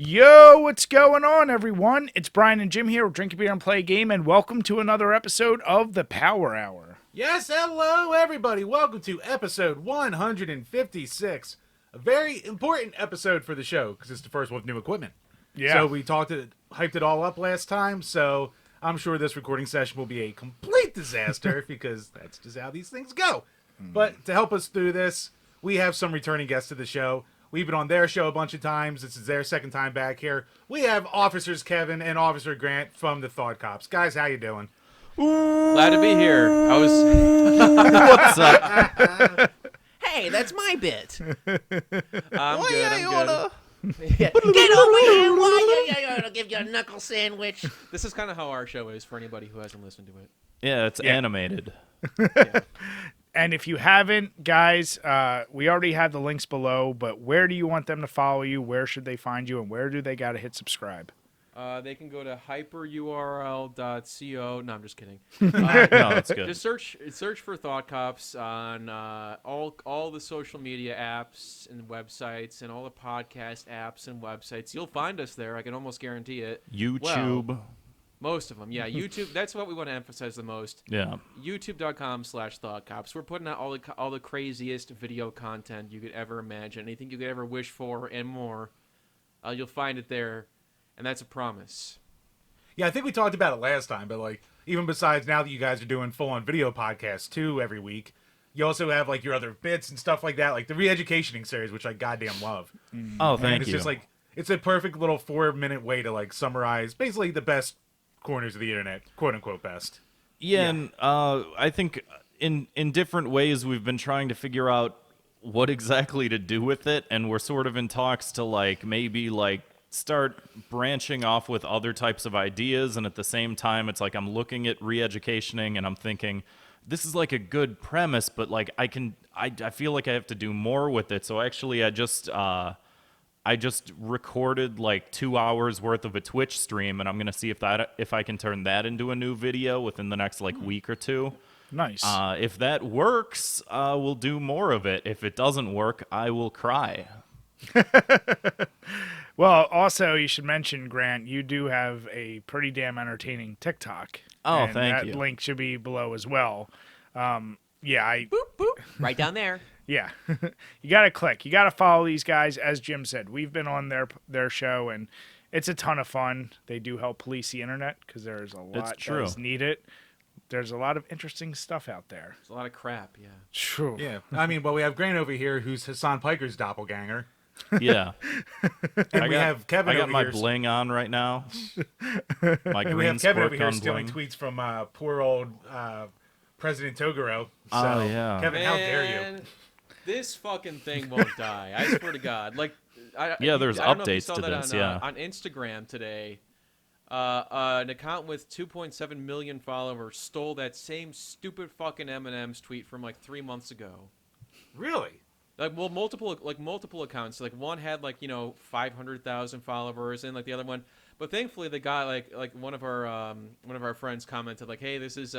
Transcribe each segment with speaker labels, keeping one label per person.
Speaker 1: Yo, what's going on, everyone? It's Brian and Jim here with Drink a Beer and Play a Game, and welcome to another episode of the Power Hour.
Speaker 2: Yes, hello, everybody. Welcome to episode 156. A very important episode for the show because it's the first one with new equipment.
Speaker 1: Yeah.
Speaker 2: So we hyped it all up last time, so I'm sure this recording session will be a complete disaster because that's just how these things go. But to help us through this, we have some returning guests to the show. We've been on their show a bunch of times. This is their second time back here. We have Officers Kevin and Officer Grant from the Thought Cops. Guys, how you doing?
Speaker 3: Glad to be here.
Speaker 4: What's up? Hey, that's my bit.
Speaker 3: I'm good.
Speaker 4: Get over here! Why you gonna give you a knuckle sandwich?
Speaker 3: This is kind of how our show is for anybody who hasn't listened to it.
Speaker 5: Yeah, it's animated.
Speaker 3: Yeah.
Speaker 1: And if you haven't, guys, we already have the links below, but where do you want them to follow you? Where should they find you? And where do they got to hit subscribe?
Speaker 3: They can go to hyperurl.co. No, I'm just kidding.
Speaker 5: No, that's good.
Speaker 3: Just search for Thought Cops on all the social media apps and websites and all the podcast apps and websites. You'll find us there. I can almost guarantee it.
Speaker 5: YouTube.
Speaker 3: Well, most of them, yeah. YouTube. That's what we want to emphasize the most.
Speaker 5: Yeah.
Speaker 3: YouTube.com/ThoughtCops. We're putting out all the craziest video content you could ever imagine. Anything you could ever wish for and more. You'll find it there. And that's a promise.
Speaker 2: Yeah, I think we talked about it last time, but like even besides now that you guys are doing full-on video podcasts too every week, you also have like your other bits and stuff like that, like the re-educationing series, which I goddamn love.
Speaker 5: Oh, thank
Speaker 2: It's
Speaker 5: you.
Speaker 2: just like it's a perfect little 4-minute way to like summarize basically the best corners of the internet, quote unquote best.
Speaker 5: Yeah, and I think in different ways we've been trying to figure out what exactly to do with it, and we're sort of in talks to like maybe like start branching off with other types of ideas, and at the same time it's like I'm looking at re-educationing and I'm thinking this is like a good premise, but like I feel like I have to do more with it. So actually I just recorded like 2 hours worth of a Twitch stream, and I'm gonna see if I can turn that into a new video within the next like week or two.
Speaker 1: Nice.
Speaker 5: If that works, we'll do more of it. If it doesn't work, I will cry.
Speaker 1: Well, also, you should mention, Grant, you do have a pretty damn entertaining TikTok.
Speaker 5: Oh,
Speaker 1: and
Speaker 5: thank you.
Speaker 1: That link should be below as well. Yeah,
Speaker 4: Boop, boop. Right down there.
Speaker 1: Yeah. You got to click. You got to follow these guys. As Jim said, we've been on their show, and it's a ton of fun. They do help police the internet because there's a lot that is needed. There's a lot of interesting stuff out there.
Speaker 3: There's a lot of crap, yeah.
Speaker 1: True.
Speaker 2: Yeah, I mean, well, we have Grant over here, who's Hassan Piker's doppelganger.
Speaker 5: Yeah.
Speaker 2: And we have Kevin
Speaker 5: I got
Speaker 2: over
Speaker 5: my
Speaker 2: here.
Speaker 5: bling on right now. My
Speaker 2: And we
Speaker 5: green
Speaker 2: have Kevin over
Speaker 5: sport
Speaker 2: here
Speaker 5: gun
Speaker 2: stealing
Speaker 5: bling.
Speaker 2: tweets from poor old President Toguro. So,
Speaker 5: Oh, yeah.
Speaker 2: Kevin, how dare you?
Speaker 3: Man, this fucking thing won't die. I swear to God. Like,
Speaker 5: There's
Speaker 3: I don't know if you
Speaker 5: updates
Speaker 3: saw
Speaker 5: to
Speaker 3: that
Speaker 5: this,
Speaker 3: on,
Speaker 5: yeah.
Speaker 3: on Instagram today. An account with 2.7 million followers stole that same stupid fucking M&M's tweet from like 3 months ago.
Speaker 2: Really?
Speaker 3: Like, well, multiple accounts. Like, one had 500,000 followers, and like the other one. But thankfully, the guy like one of our friends commented like, "Hey, this is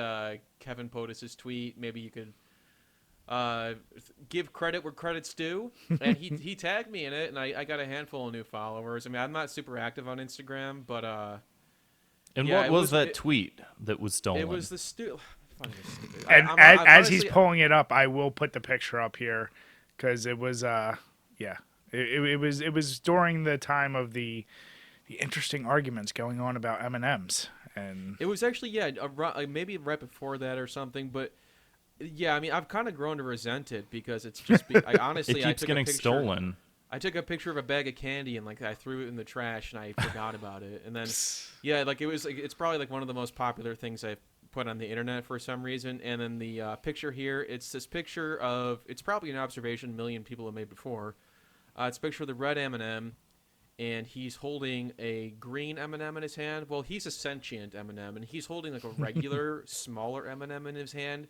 Speaker 3: Kevin POTUS's tweet. Maybe you could give credit where credit's due." And he tagged me in it, and I got a handful of new followers. I mean, I'm not super active on Instagram, but
Speaker 5: And
Speaker 3: yeah,
Speaker 5: what was that tweet that was stolen?
Speaker 3: it was the stupid.
Speaker 1: And as he's pulling it up, I will put the picture up here because it was it was during the time of the interesting arguments going on about M&Ms, and
Speaker 3: it was actually maybe right before that or something, but yeah, I mean I've kind of grown to resent it because it's just I honestly
Speaker 5: it keeps getting stolen.
Speaker 3: I took a picture of a bag of candy and I threw it in the trash and I forgot about it, and then it's probably like one of the most popular things I've put on the internet for some reason. And then the picture here, it's this picture of, it's probably an observation a million people have made before. It's a picture of the red M&M, and he's holding a green M&M in his hand. Well, he's a sentient M&M, and he's holding like a regular smaller M&M in his hand,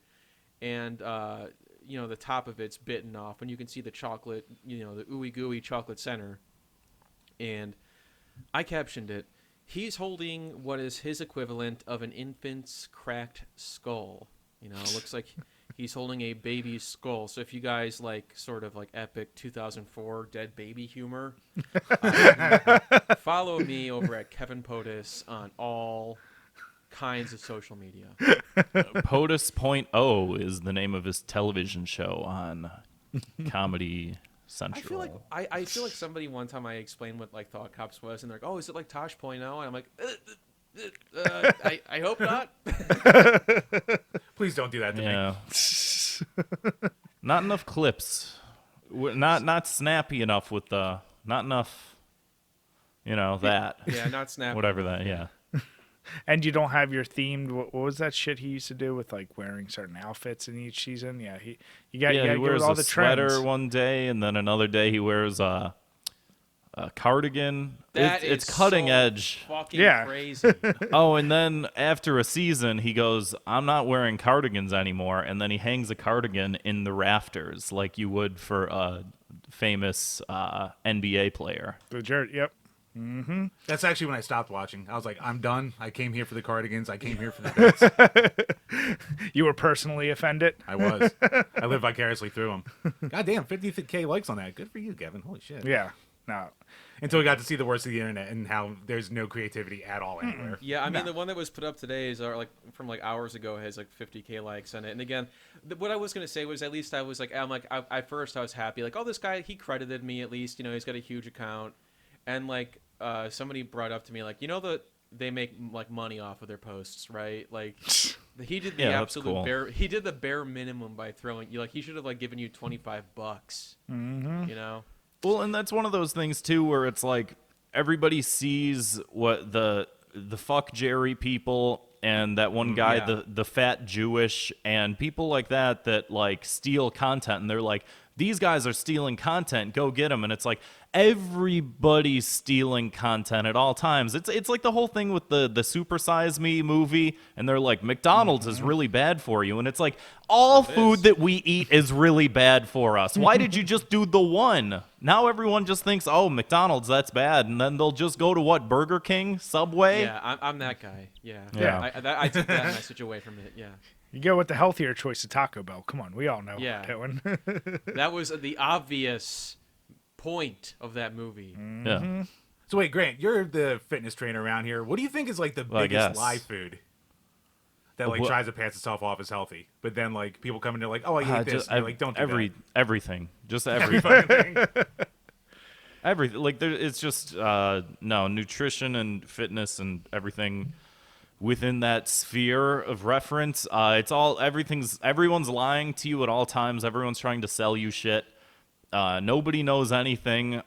Speaker 3: and the top of it's bitten off, and you can see the chocolate, the ooey gooey chocolate center. And I captioned it, "He's holding what is his equivalent of an infant's cracked skull." It looks like He's holding a baby skull. So if you guys like sort of like epic 2004 dead baby humor, follow me over at Kevin POTUS on all kinds of social media.
Speaker 5: POTUS.0 is the name of his television show on Comedy Central.
Speaker 3: I feel like somebody one time I explained what like Thought Cops was, and they're like, "Oh, is it like Tosh.0?" And I'm like, I hope not.
Speaker 2: Please don't do that to me.
Speaker 5: Not enough clips. Not snappy enough with the. Not enough. That.
Speaker 3: Yeah, not snappy.
Speaker 5: Whatever that. Yeah.
Speaker 1: And you don't have your themed. What was that shit he used to do with like wearing certain outfits in each season? Yeah, he
Speaker 5: wears
Speaker 1: all
Speaker 5: a
Speaker 1: the
Speaker 5: sweater
Speaker 1: trends.
Speaker 5: one day, and then another day he wears a cardigan. It's cutting
Speaker 3: so
Speaker 5: edge.
Speaker 3: Fucking crazy.
Speaker 5: Oh, and then after a season, he goes, "I'm not wearing cardigans anymore," and then he hangs a cardigan in the rafters like you would for a famous NBA player.
Speaker 1: Yep.
Speaker 2: That's actually when I stopped watching. I was like, I'm done. I came here for the cardigans. I came here for the bits.
Speaker 1: You were personally offended?
Speaker 2: I was. I lived vicariously through them. God damn, 50K likes on that. Good for you, Kevin. Holy shit.
Speaker 1: Yeah. No.
Speaker 2: Until we got to see the worst of the internet and how there's no creativity at all anywhere.
Speaker 3: Yeah, I mean, the one that was put up today is like from like hours ago has like 50K likes on it. And again, what I was gonna say was at least I was like, at first I was happy, like, oh, this guy, he credited me at least, he's got a huge account, and like somebody brought up to me like, that they make like money off of their posts, right? Like he did the absolute
Speaker 5: cool.
Speaker 3: he did the bare minimum by throwing you, like he should have like given you $25.
Speaker 5: Well, and that's one of those things too, where it's like everybody sees what the fuck Jerry people and that one guy, the fat Jewish, and people like that like steal content, and they're like, these guys are stealing content, go get them. And it's like everybody's stealing content at all times. It's like the whole thing with the Super Size Me movie, and they're like, McDonald's is really bad for you. And it's like, all food that we eat is really bad for us. Why did you just do the one? Now everyone just thinks, oh, McDonald's, that's bad. And then they'll just go to what, Burger King, Subway?
Speaker 3: Yeah, I'm that guy. Yeah.
Speaker 5: Yeah.
Speaker 3: I took that message away from it, yeah.
Speaker 1: You go with the healthier choice of Taco Bell. Come on, we all know what we're doing.
Speaker 3: That was the obvious point of that movie.
Speaker 5: Yeah.
Speaker 2: So wait, Grant, you're the fitness trainer around here. What do you think is like the biggest live food that like tries to pass itself off as healthy, but then like people come in and they're like, oh, I ate this. And you're like, don't do that.
Speaker 5: Everything. Just everything.
Speaker 2: Everything.
Speaker 5: Everything. Like it's just nutrition and fitness and everything within that sphere of reference. Everyone's lying to you at all times. Everyone's trying to sell you shit. Nobody knows anything.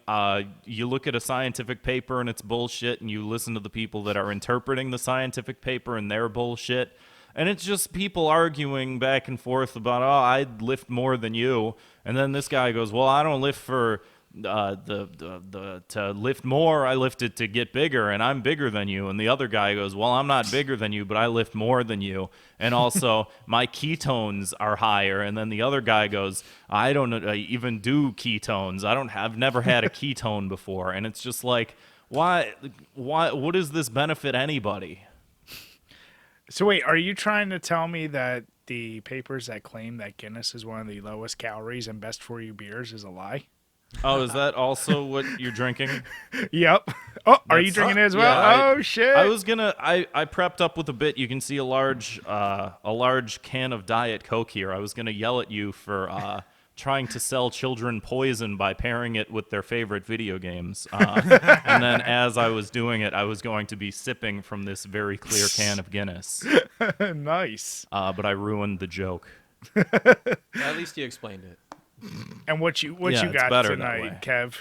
Speaker 5: You look at a scientific paper and it's bullshit, and you listen to the people that are interpreting the scientific paper and their bullshit. And it's just people arguing back and forth about, oh, I lift more than you. And then this guy goes, well, I don't lift for to lift more, I lift it to get bigger, and I'm bigger than you. And the other guy goes, well, I'm not bigger than you, but I lift more than you, and also my ketones are higher. And then the other guy goes, I don't even do ketones. I've never had a ketone before. And it's just like, why what does this benefit anybody?
Speaker 1: So wait, are you trying to tell me that the papers that claim that Guinness is one of the lowest calories and best for you beers is a lie?
Speaker 5: Oh, is that also what you're drinking?
Speaker 1: Yep. Oh, are you drinking it as well?
Speaker 5: Yeah,
Speaker 1: oh shit!
Speaker 5: I was gonna. I prepped up with a bit. You can see a large can of Diet Coke here. I was gonna yell at you for trying to sell children poison by pairing it with their favorite video games. And then as I was doing it, I was going to be sipping from this very clear can of Guinness.
Speaker 1: Nice.
Speaker 5: But I ruined the joke.
Speaker 3: At least you explained it.
Speaker 1: And what you
Speaker 5: it's
Speaker 1: got
Speaker 5: better
Speaker 1: tonight, Kev?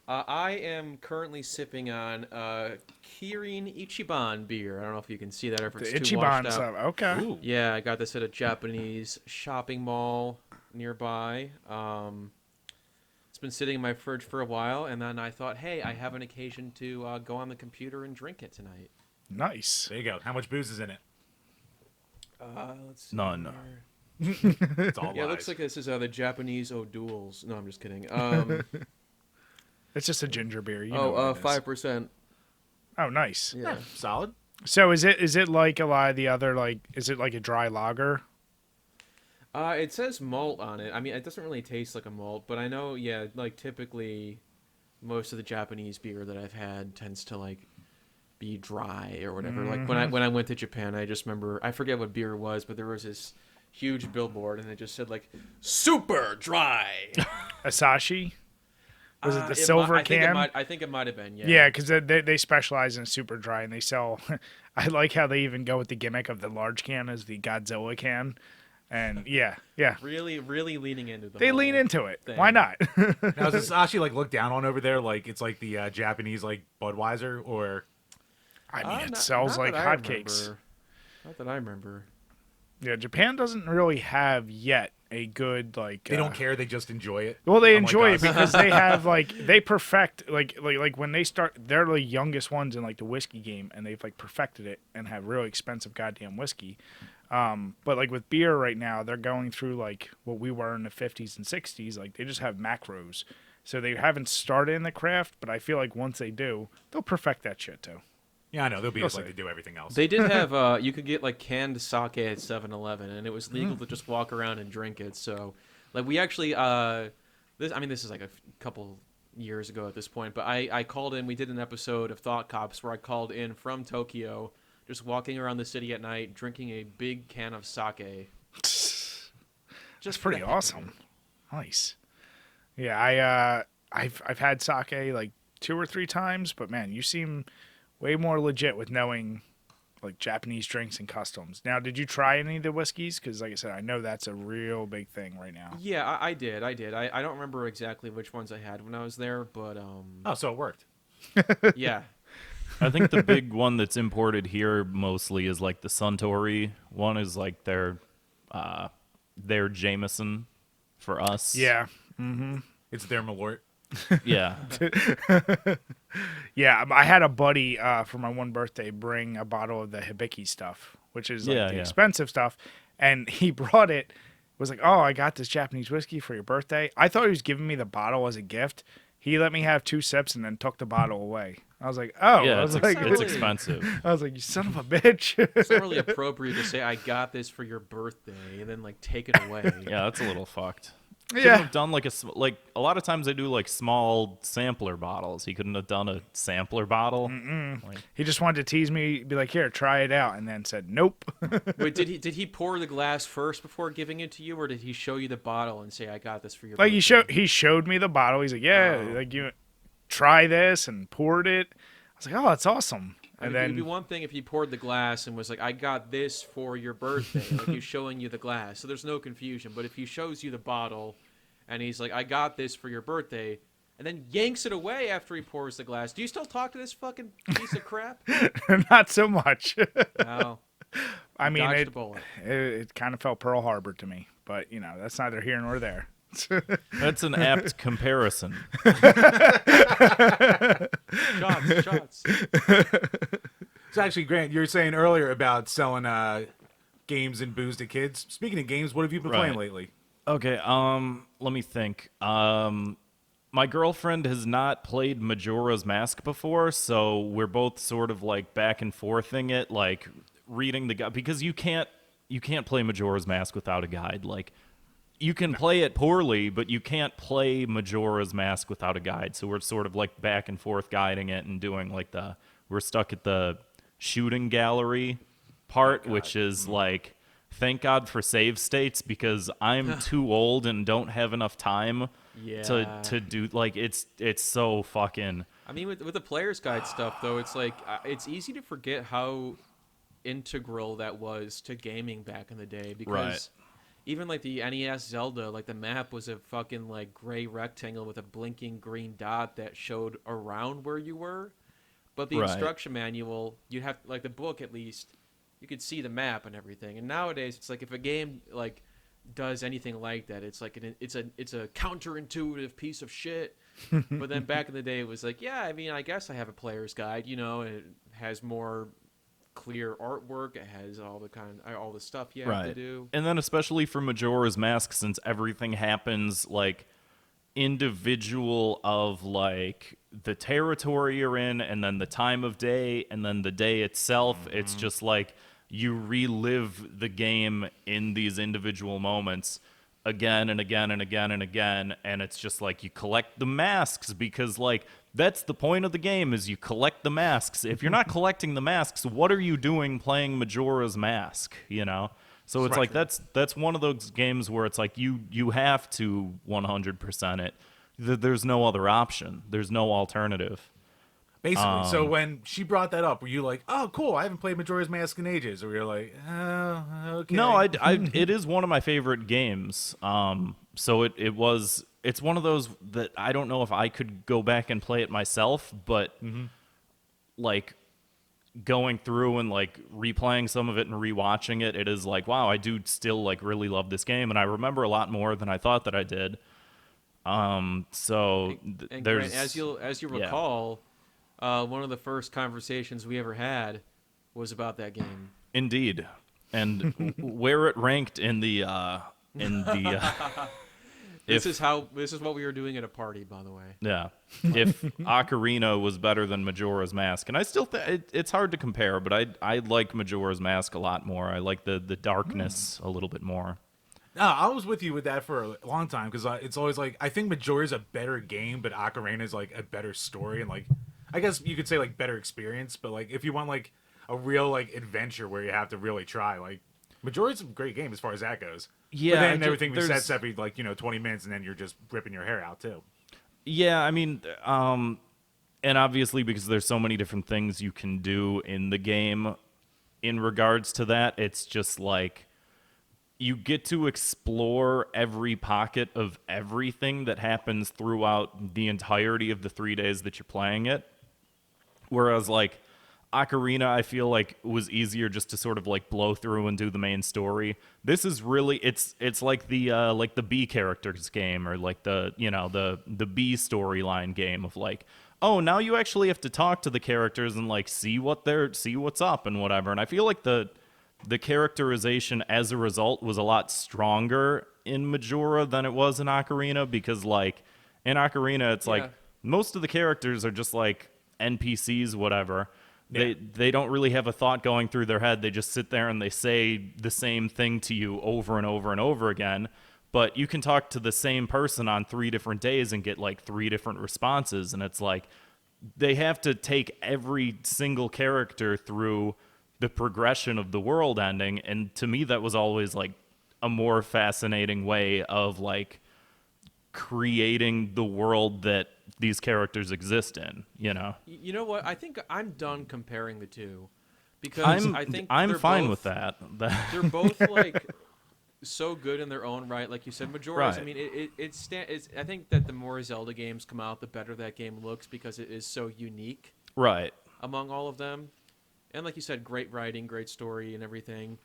Speaker 3: I am currently sipping on Kirin Ichiban beer. I don't know if you can see that or if it's too washed
Speaker 1: Ichiban
Speaker 3: out.
Speaker 1: stuff. Okay.
Speaker 2: Ooh.
Speaker 3: Yeah, I got this at a Japanese shopping mall nearby. It's been sitting in my fridge for a while, and then I thought, hey, I have an occasion to go on the computer and drink it tonight.
Speaker 1: Nice.
Speaker 2: There you go. How much booze is in it?
Speaker 3: Let's see.
Speaker 5: None.
Speaker 3: Here.
Speaker 2: It's all
Speaker 3: Yeah, it
Speaker 2: lies.
Speaker 3: looks like this is the Japanese O'Doul's. No, I'm just kidding.
Speaker 1: It's just a ginger beer. You know what it is.
Speaker 3: 5%.
Speaker 1: Oh, nice.
Speaker 3: Yeah.
Speaker 2: Solid.
Speaker 1: So is it like a lot of the other, like, is it like a dry lager?
Speaker 3: It says malt on it. I mean, it doesn't really taste like a malt, but I know, yeah, like typically most of the Japanese beer that I've had tends to like be dry or whatever. Like when I went to Japan, I just remember, I forget what beer it was, but there was this huge billboard and it just said like super dry.
Speaker 1: Asahi? Was it the silver can?
Speaker 3: I think it might have been, yeah.
Speaker 1: Yeah, because they specialize in super dry, and they sell. I like how they even go with the gimmick of the large can as the Godzilla can, and yeah.
Speaker 3: Really, really leaning into the.
Speaker 1: They
Speaker 3: whole
Speaker 1: lean into it.
Speaker 3: thing.
Speaker 1: Why not?
Speaker 2: Now, is Sashi like looked down on over there? Like it's like the Japanese like Budweiser, or
Speaker 1: I mean, it sells like hotcakes.
Speaker 3: Not that I remember.
Speaker 1: Yeah, Japan doesn't really have yet a good like.
Speaker 2: they don't care. They just enjoy it.
Speaker 1: Well, they
Speaker 2: Unlike
Speaker 1: enjoy it
Speaker 2: us.
Speaker 1: because they have like they perfect like when they start, they're the youngest ones in like the whiskey game, and they've like perfected it and have really expensive goddamn whiskey. But like with beer right now, they're going through like what we were in the 50s and 60s. Like they just have macros, so they haven't started in the craft. But I feel like once they do, they'll perfect that shit too.
Speaker 2: Yeah, I know. They'll be just
Speaker 1: They'll
Speaker 2: like they do everything else.
Speaker 3: They did have you could get like canned sake at 7-Eleven, and it was legal to just walk around and drink it. So, like we actually this is like a couple years ago at this point, but I called in. We did an episode of Thought Cops where I called in from Tokyo, just walking around the city at night, drinking a big can of sake.
Speaker 1: Just pretty awesome. Nice. Yeah, I've had sake like 2 or 3 times, but man, you seem way more legit with knowing like Japanese drinks and customs. Now, did you try any of the whiskeys? Because like I said, I know that's a real big thing right now.
Speaker 3: Yeah, I did. I don't remember exactly which ones I had when I was there, but
Speaker 2: Oh, so it worked.
Speaker 3: yeah.
Speaker 5: I think the big one that's imported here mostly is like the Suntory one is like their Jameson for us.
Speaker 1: Yeah.
Speaker 2: It's their Malort.
Speaker 5: Yeah.
Speaker 1: Yeah, I had a buddy for my one birthday bring a bottle of the Hibiki stuff, which is like the expensive stuff, and he brought it. Was like, oh, I got this Japanese whiskey for your birthday. I thought he was giving me the bottle as a gift. He let me have 2 sips and then took the bottle away. I was like, oh,
Speaker 5: Yeah,
Speaker 1: I was
Speaker 5: it's,
Speaker 1: like,
Speaker 5: it's expensive.
Speaker 1: I was like, you son of a bitch.
Speaker 3: It's not really appropriate to say I got this for your birthday and then like take it away.
Speaker 5: Yeah, that's a little fucked. Couldn't
Speaker 1: Yeah.
Speaker 5: have done like a lot of times they do like small sampler bottles. He couldn't have done a sampler bottle. Like,
Speaker 1: He just wanted to tease me, be like, here, try it out, and then said, nope.
Speaker 3: Wait, did he pour the glass first before giving it to you, or did he show you the bottle and say I got this for your
Speaker 1: Like
Speaker 3: birthday?
Speaker 1: he showed me the bottle. He's like, yeah,
Speaker 3: Oh.
Speaker 1: like you try this, and poured it. I was like, oh, that's awesome.
Speaker 3: I
Speaker 1: And
Speaker 3: mean, it'd be
Speaker 1: then
Speaker 3: one thing if he poured the glass and was like, I got this for your birthday. Like he's showing you the glass. So there's no confusion. But if he shows you the bottle and he's like, I got this for your birthday, and then yanks it away after he pours the glass, do you still talk to this fucking piece of crap?
Speaker 1: not so much.
Speaker 3: No.
Speaker 1: I mean,
Speaker 3: Dodged
Speaker 1: it
Speaker 3: the bullet.
Speaker 1: it kind of felt Pearl Harbor to me, but you know, that's neither here nor there.
Speaker 5: that's an apt comparison.
Speaker 3: Shots.
Speaker 2: So actually, Grant, you were saying earlier about selling games and booze to kids. Speaking of games, what have you been playing lately?
Speaker 5: Okay, let me think. My girlfriend has not played Majora's Mask before, so we're both sort of like back and forthing it, like reading the guide, because you can't play Majora's Mask without a guide. Like you can play it poorly, but you can't play Majora's Mask without a guide. So we're sort of like back and forth guiding it and doing like we're stuck at the shooting gallery part, which is like, thank God for save states, because I'm too old and don't have enough time to do, like, it's so fucking...
Speaker 3: I mean, with the player's guide stuff, though, it's like, it's easy to forget how integral that was to gaming back in the day, because even, like, the NES Zelda, like, the map was a fucking, like, gray rectangle with a blinking green dot that showed around where you were, but the instruction manual, you'd have, like, the book, at least, you could see the map and everything. And nowadays, it's like, if a game, like, does anything like that, it's like it's a counterintuitive piece of shit. But then back in the day, it was like, yeah, I mean, I guess I have a player's guide, you know, and it has more clear artwork, it has all the stuff you have to do.
Speaker 5: And then especially for Majora's Mask, since everything happens like individual of like the territory you're in, and then the time of day, and then the day itself, it's just like you relive the game in these individual moments again and again and again and again, and it's just like you collect the masks because like that's the point of the game is you collect the masks. If you're not collecting the masks, what are you doing playing Majora's Mask, you know? So it's like that's one of those games where it's like you have to 100% it. There's no other option. There's no alternative.
Speaker 2: Basically, so when she brought that up, were you like, "Oh, cool! I haven't played Majora's Mask in ages," or you're like, "Oh, okay"?
Speaker 5: No, it is one of my favorite games. So it's one of those that I don't know if I could go back and play it myself, but like going through and like replaying some of it and rewatching it, it is like, wow, I do still like really love this game, and I remember a lot more than I thought that I did. So
Speaker 3: and
Speaker 5: there's
Speaker 3: Grant, as you recall. One of the first conversations we ever had was about that game.
Speaker 5: Indeed, and where it ranked in the
Speaker 3: This is what we were doing at a party, by the way.
Speaker 5: Yeah, if Ocarina was better than Majora's Mask, and I still it's hard to compare, but I like Majora's Mask a lot more. I like the darkness a little bit more.
Speaker 2: No, I was with you with that for a long time because it's always like I think Majora's a better game, but Ocarina is like a better story and like. I guess you could say like better experience, but like if you want like a real like adventure where you have to really try, like Majora's a great game as far as that goes.
Speaker 5: Yeah,
Speaker 2: but then everything resets every like 20 minutes, and then you're just ripping your hair out too.
Speaker 5: Yeah, I mean, and obviously because there's so many different things you can do in the game, in regards to that, it's just like you get to explore every pocket of everything that happens throughout the entirety of the 3 days that you're playing it. Whereas, like, Ocarina, I feel like was easier just to sort of like blow through and do the main story. This is really it's like the B characters game, or like the B storyline game of like, oh, now you actually have to talk to the characters and like see what's up and whatever. And I feel like the characterization as a result was a lot stronger in Majora than it was in Ocarina, because like in Ocarina it's like most of the characters are just like NPCs, whatever. Yeah. They don't really have a thought going through their head. They just sit there and they say the same thing to you over and over and over again. But you can talk to the same person on 3 different days and get like 3 different responses. And it's like they have to take every single character through the progression of the world ending. And to me, that was always like a more fascinating way of like creating the world that these characters exist in, you know?
Speaker 3: You know what? I think I'm done comparing the two, because I think
Speaker 5: I'm fine
Speaker 3: both,
Speaker 5: with that.
Speaker 3: They're both like so good in their own right. Like you said, Majora's.
Speaker 5: Right.
Speaker 3: I mean, I think that the more Zelda games come out, the better that game looks, because it is so unique.
Speaker 5: Right.
Speaker 3: Among all of them, and like you said, great writing, great story, and everything.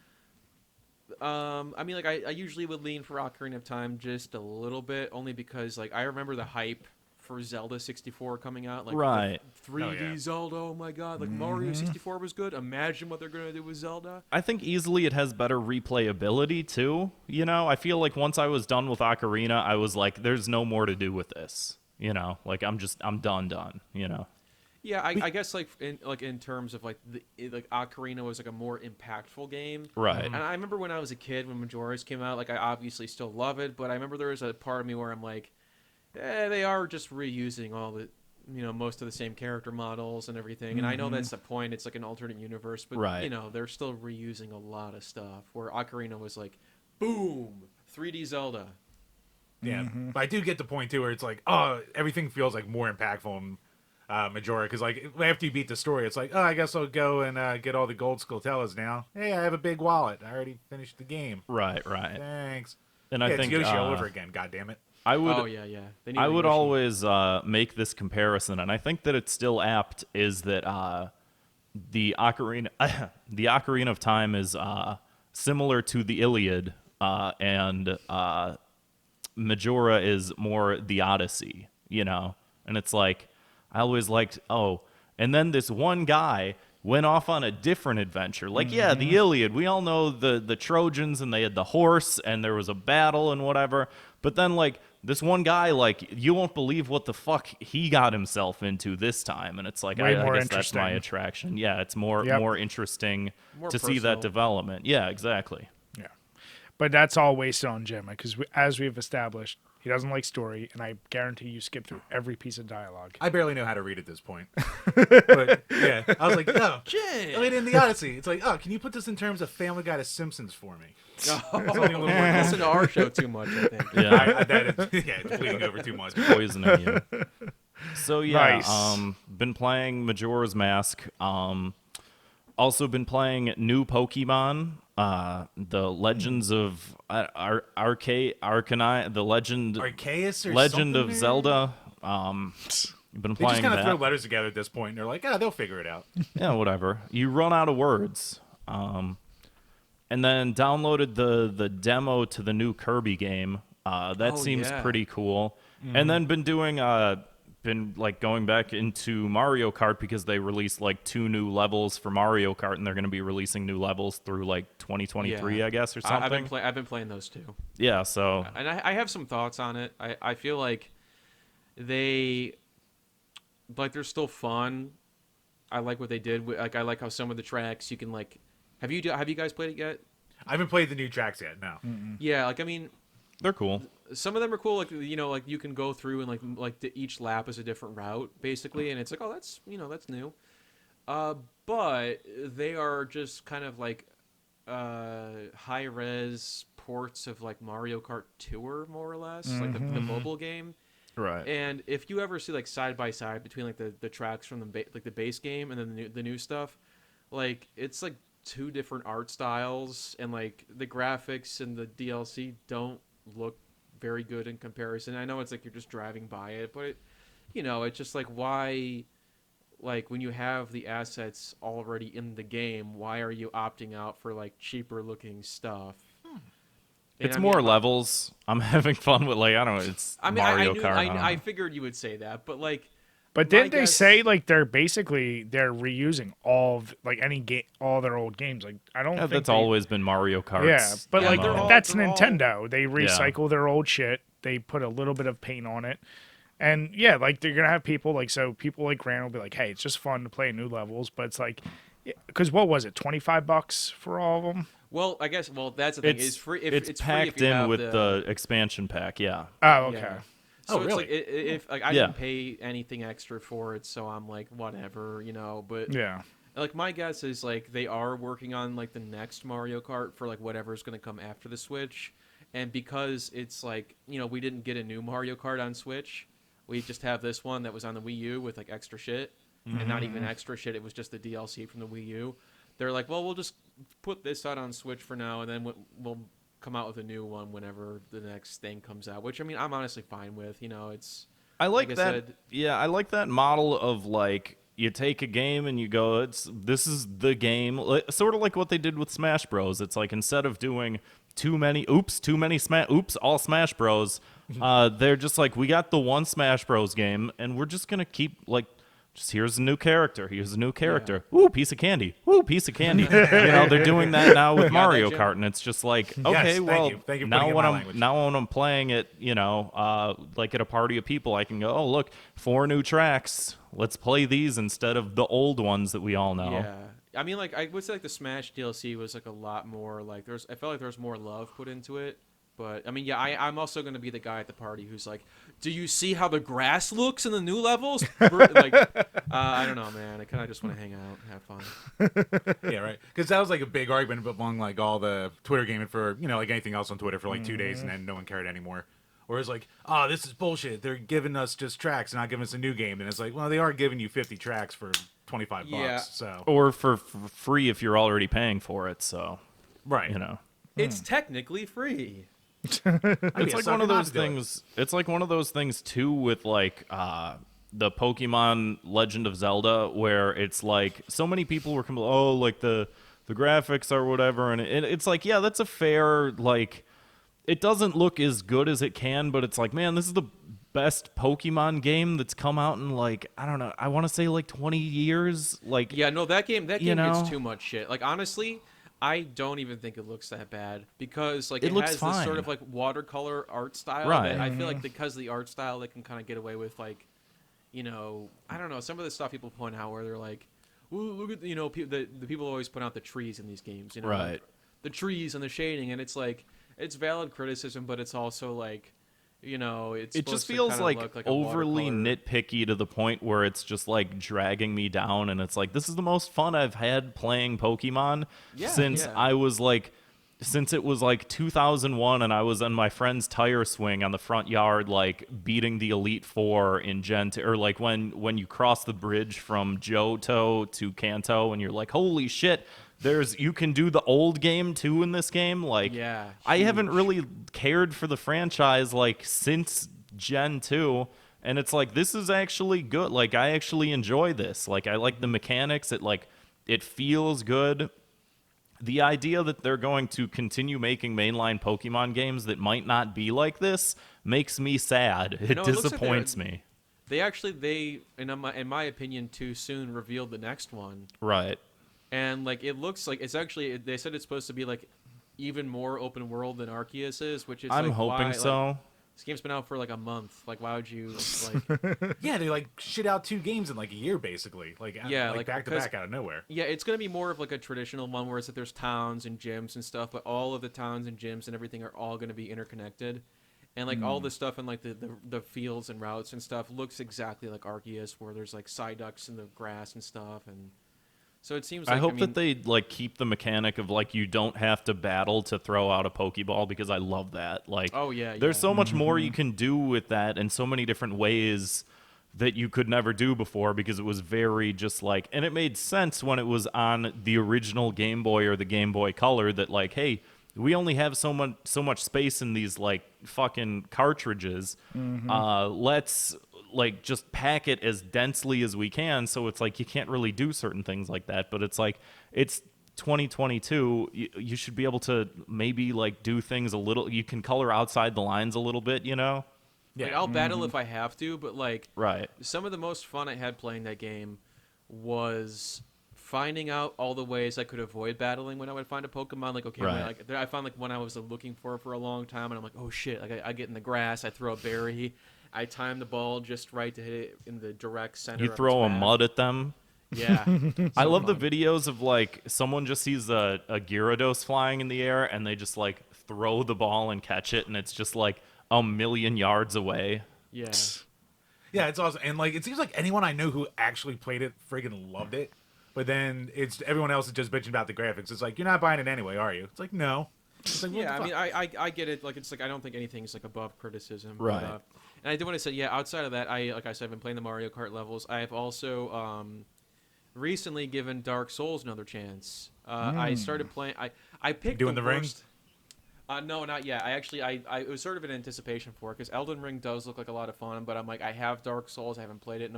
Speaker 3: I mean, like I usually would lean for Ocarina of Time just a little bit, only because like I remember the hype for Zelda 64 coming out, like
Speaker 5: right.
Speaker 3: 3D Zelda. Oh my god, like Mario 64 was good. Imagine what they're gonna do with Zelda.
Speaker 5: I think easily it has better replayability too. You know, I feel like once I was done with Ocarina, I was like, "There's no more to do with this." You know, like I'm done. You know.
Speaker 3: Yeah, I guess like in terms of like Ocarina was like a more impactful game,
Speaker 5: right?
Speaker 3: And I remember when I was a kid, when Majora's came out, like I obviously still love it, but I remember there was a part of me where I'm like, they are just reusing all the, most of the same character models and everything. And I know that's the point. It's like an alternate universe, but
Speaker 5: right.
Speaker 3: They're still reusing a lot of stuff. Where Ocarina was like, boom, 3D Zelda.
Speaker 2: Yeah, but I do get the point too, where it's like, oh, everything feels like more impactful in Majora, because like after you beat the story, it's like, oh, I guess I'll go and get all the gold Skulltulas now. Hey, I have a big wallet. I already finished the game.
Speaker 5: Right.
Speaker 2: Thanks.
Speaker 5: And I think
Speaker 2: it's Yoshi all over again. God damn it.
Speaker 5: I would.
Speaker 3: Oh yeah.
Speaker 5: I would always make this comparison, and I think that it's still apt. Is that the Ocarina of Time is similar to the Iliad, and Majora is more the Odyssey. And it's like I always liked. Oh, and then this one guy went off on a different adventure. Like, yeah, the Iliad, we all know the Trojans, and they had the horse, and there was a battle and whatever. But then, like, this one guy, like, you won't believe what the fuck he got himself into this time. And it's like, I guess that's my attraction. Yeah, it's more interesting to see that development. Yeah, exactly.
Speaker 1: Yeah. But that's all wasted on Jim, because as we've established, he doesn't like story, and I guarantee you skip through every piece of dialogue.
Speaker 2: I barely know how to read at this point. But, yeah, I was like, no. Elliot in the Odyssey. It's like, oh, can you put this in terms of Family Guy to Simpsons for me?
Speaker 3: Listen to our show too much, I think.
Speaker 5: Yeah,
Speaker 2: It's bleeding over too much.
Speaker 5: poisoning you. So yeah,
Speaker 1: Nice.
Speaker 5: been playing Majora's Mask. Also been playing new Pokemon. The Legends of Arcanine, the
Speaker 2: Arceus or
Speaker 5: Legend of
Speaker 2: something?
Speaker 5: Zelda. Been
Speaker 2: They
Speaker 5: playing
Speaker 2: just kind of
Speaker 5: that.
Speaker 2: throw letters together at this point, and they're like, they'll figure it out.
Speaker 5: Yeah, whatever. You run out of words. And then downloaded the demo to the new Kirby game. That seems pretty cool. And then been doing been like going back into Mario Kart because they released like 2 new levels for Mario Kart, and they're going to be releasing new levels through like 2023, I guess, or something.
Speaker 3: I've been playing those too.
Speaker 5: Yeah, so
Speaker 3: And I have some thoughts on it. I feel like they're still fun. I like what they did. Like, I like how some of the tracks you can like. Have you guys played it yet?
Speaker 2: I haven't played the new tracks yet, no.
Speaker 3: Yeah, like, I mean,
Speaker 5: they're cool.
Speaker 3: some of them are cool. Like, you know, like you can go through and like each lap is a different route basically, and it's like, oh, that's, you know, that's new. But they are just kind of like high res ports of like Mario Kart Tour, more or less, like the mobile game.
Speaker 5: Right.
Speaker 3: And if you ever see like side by side between like the tracks from the base game and then the new stuff, like it's like 2 different art styles, and like the graphics and the DLC don't look very good in comparison. I know it's like you're just driving by it, but you know, it's just like, why, like when you have the assets already in the game, why are you opting out for like cheaper looking stuff?
Speaker 5: It's more levels. I'm having fun with, like, I don't know, it's Mario Kart.
Speaker 3: I figured you would say that, but like,
Speaker 1: But didn't they say like they're reusing all of like all their old games? Like, I don't think
Speaker 5: that's always been Mario Kart.
Speaker 1: Yeah, but like
Speaker 3: they're all-
Speaker 1: that's
Speaker 3: they're all-
Speaker 1: Nintendo. They recycle their old shit. They put a little bit of paint on it. And yeah, like they're gonna have people like Grant will be like, hey, it's just fun to play new levels, but it's like, because what was it, $25 for all of them?
Speaker 3: well, I guess, that's the thing. It's free. It's free
Speaker 5: packed
Speaker 3: if you
Speaker 5: in
Speaker 3: have
Speaker 5: with the expansion pack. Yeah.
Speaker 1: Oh, okay.
Speaker 3: Yeah.
Speaker 2: Oh,
Speaker 3: So it's
Speaker 2: really?
Speaker 3: like, if like I
Speaker 5: Yeah.
Speaker 3: didn't pay anything extra for it, so I'm like, whatever, you know. But
Speaker 1: Yeah.
Speaker 3: like, my guess is like they are working on like the next Mario Kart for like whatever's going to come after the Switch, and because it's like, you know, we didn't get a new Mario Kart on Switch, we just have this one that was on the Wii U with like extra shit, and not even extra shit. It was just the DLC from the Wii U. They're like, well, we'll just put this out on Switch for now, and then we'll come out with a new one whenever the next thing comes out. Which, I mean, I'm honestly fine with. You know, it's.
Speaker 5: I like
Speaker 3: I
Speaker 5: that.
Speaker 3: said-
Speaker 5: Yeah, I like that model of like you take a game and you go, this is the game, sort of like what they did with Smash Bros. It's like, instead of doing all Smash Bros. They're just like, we got the one Smash Bros. Game, and we're just gonna keep like. Just here's a new character. Here's a new character.
Speaker 3: Yeah.
Speaker 5: Ooh, piece of candy. Ooh, piece of candy. You know, they're doing that now with Mario
Speaker 3: Jim?
Speaker 5: Kart, and it's just like,
Speaker 2: Yes,
Speaker 5: okay,
Speaker 2: thank
Speaker 5: well,
Speaker 2: you. Thank you for
Speaker 5: now
Speaker 2: putting it in
Speaker 5: when
Speaker 2: my
Speaker 5: I'm
Speaker 2: language.
Speaker 5: now when I'm playing it, you know, like at a party of people, I can go, oh look, 4 new tracks. Let's play these instead of the old ones that we all know.
Speaker 3: Yeah. I mean, like, I would say like the Smash DLC was like a lot more like I felt like there was more love put into it. But I mean, yeah, I'm also going to be the guy at the party who's like, "Do you see how the grass looks in the new levels?" Like, I don't know, man. I kind of just want to hang out, and have fun.
Speaker 2: Yeah, right. Because that was like a big argument among like all the Twitter gaming for, you know, like anything else on Twitter for like 2 days, and then no one cared anymore. Whereas like, oh, this is bullshit. They're giving us just tracks, and not giving us a new game. And it's like, well, they are giving you 50 tracks for $25.
Speaker 3: Yeah.
Speaker 2: So
Speaker 5: Or for free if you're already paying for it. So,
Speaker 2: right,
Speaker 5: you know.
Speaker 3: It's technically free.
Speaker 5: It's like one of those things. It's like one of those things too with like the Pokemon Legend of Zelda, where it's like so many people were like the graphics or whatever, and it's like, yeah, that's a fair, like, it doesn't look as good as it can, but it's like, man, this is the best Pokemon game that's come out in like, I don't know, I want to say like 20 years. Like,
Speaker 3: Yeah, no, that game
Speaker 5: you know?
Speaker 3: gets too much shit. Like, honestly, I don't even think it looks that bad because like
Speaker 5: It
Speaker 3: it
Speaker 5: looks
Speaker 3: has this sort
Speaker 5: fine.
Speaker 3: of like watercolor art style.
Speaker 5: Right.
Speaker 3: That I feel like because of the art style, they can kind of get away with like, you know, I don't know, some of the stuff people point out where they're like, "Ooh, look at the people always point out the trees in these games, you know,
Speaker 5: Right.
Speaker 3: the trees and the shading," and it's like it's valid criticism, but it's also like, you know,
Speaker 5: it just
Speaker 3: supposed to
Speaker 5: feels
Speaker 3: kinda
Speaker 5: like
Speaker 3: look like a
Speaker 5: overly
Speaker 3: watercolor.
Speaker 5: nitpicky to the point where it's just like dragging me down, and it's like, this is the most fun I've had playing Pokemon
Speaker 3: Yeah,
Speaker 5: since
Speaker 3: yeah.
Speaker 5: I was like, since it was like 2001 and I was on my friend's tire swing on the front yard, like beating the Elite Four in Gen 2, or like when you cross the bridge from Johto to Kanto and you're like, holy shit, you can do the old game too in this game. Like,
Speaker 3: Yeah,
Speaker 5: I haven't
Speaker 3: huge.
Speaker 5: really cared for the franchise like since Gen 2, and it's like, this is actually good. Like, I actually enjoy this. Like, I like the mechanics. It feels good. The idea that they're going to continue making mainline Pokemon games that might not be like this makes me sad. It
Speaker 3: No, it looks like
Speaker 5: disappoints me.
Speaker 3: They in my opinion too soon revealed the next one.
Speaker 5: Right.
Speaker 3: And like it looks like it's actually they said it's supposed to be like even more open world than Arceus is, which is
Speaker 5: I'm
Speaker 3: like
Speaker 5: hoping
Speaker 3: why,
Speaker 5: so.
Speaker 3: Like, this game's been out for like a month. Like why would you like
Speaker 2: Yeah, they like shit out 2 games in like a year, basically. Like
Speaker 3: Yeah,
Speaker 2: like
Speaker 3: like,
Speaker 2: back to
Speaker 3: because-
Speaker 2: back out of nowhere.
Speaker 3: Yeah, it's gonna be more of like a traditional one where it's that there's towns and gyms and stuff, but all of the towns and gyms and everything are all gonna be interconnected. And like all the stuff in like the fields and routes and stuff looks exactly like Arceus, where there's like Psyducks in the grass and stuff, and so it seems like
Speaker 5: I hope
Speaker 3: mean,
Speaker 5: that they like keep the mechanic of like you don't have to battle to throw out a Pokeball, because I love that. Like,
Speaker 3: Oh, yeah,
Speaker 5: there's
Speaker 3: yeah.
Speaker 5: so much more you can do with that, and so many different ways that you could never do before, because it was very just like, and it made sense when it was on the original Game Boy or the Game Boy Color that like, hey, we only have so much space in these like fucking cartridges. Let's like just pack it as densely as we can, so it's like you can't really do certain things like that. But it's like, it's 2022. You should be able to maybe like do things a little. You can color outside the lines a little bit, you know?
Speaker 3: like, I'll battle if I have to, but like
Speaker 5: Right.
Speaker 3: some of the most fun I had playing that game was finding out all the ways I could avoid battling when I would find a Pokemon. Like, okay,
Speaker 5: Right.
Speaker 3: like I found like one I was looking for a long time, and I'm like, oh shit! Like I get in the grass, I throw a berry, I time the ball just right to hit it in the direct center.
Speaker 5: You
Speaker 3: of
Speaker 5: throw a
Speaker 3: its path.
Speaker 5: mud at them.
Speaker 3: Yeah,
Speaker 5: I
Speaker 3: So
Speaker 5: love
Speaker 3: fun.
Speaker 5: the videos of like someone just sees a Gyarados flying in the air and they just like throw the ball and catch it, and it's just like a million yards away.
Speaker 3: Yeah,
Speaker 2: Yeah, it's awesome. And like it seems like anyone I know who actually played it friggin' loved it. But then it's everyone else is just bitching about the graphics. It's like, you're not buying it anyway, are you? It's like, no. It's like, what
Speaker 3: yeah.
Speaker 2: the
Speaker 3: I mean,
Speaker 2: fuck?
Speaker 3: I get it. Like, it's like I don't think anything's like above criticism.
Speaker 5: Right.
Speaker 3: But, and I do want to say, yeah. Outside of that, like I said, I've been playing the Mario Kart levels. I have also recently given Dark Souls another chance. I started playing. I picked
Speaker 2: Doing the ring?
Speaker 3: worst. No, not yet. It was sort of an anticipation for it because Elden Ring does look like a lot of fun, but I'm like, I have Dark Souls. I haven't played it,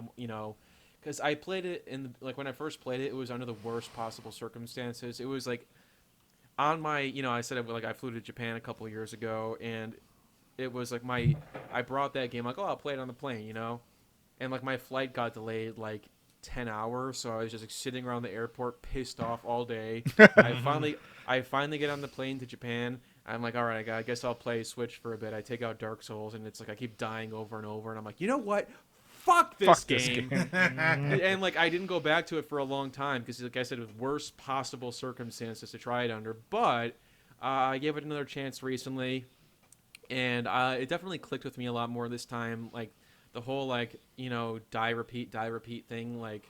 Speaker 3: because I played it like when I first played it, it was under the worst possible circumstances. It was like on my, I said I flew to Japan a couple years ago, and it was like I brought that game like, oh, I'll play it on the plane, and like my flight got delayed like 10 hours, so I was just like sitting around the airport pissed off all day. I finally get on the plane to Japan. I'm like, all right, I guess I'll play Switch for a bit. I take out Dark Souls, and it's like I keep dying over and over, and I'm like, you know what? Fuck this game. And like I didn't go back to it for a long time because, like I said, it was worst possible circumstances to try it under. But I gave it another chance recently, and it definitely clicked with me a lot more this time. Like the whole die repeat thing, like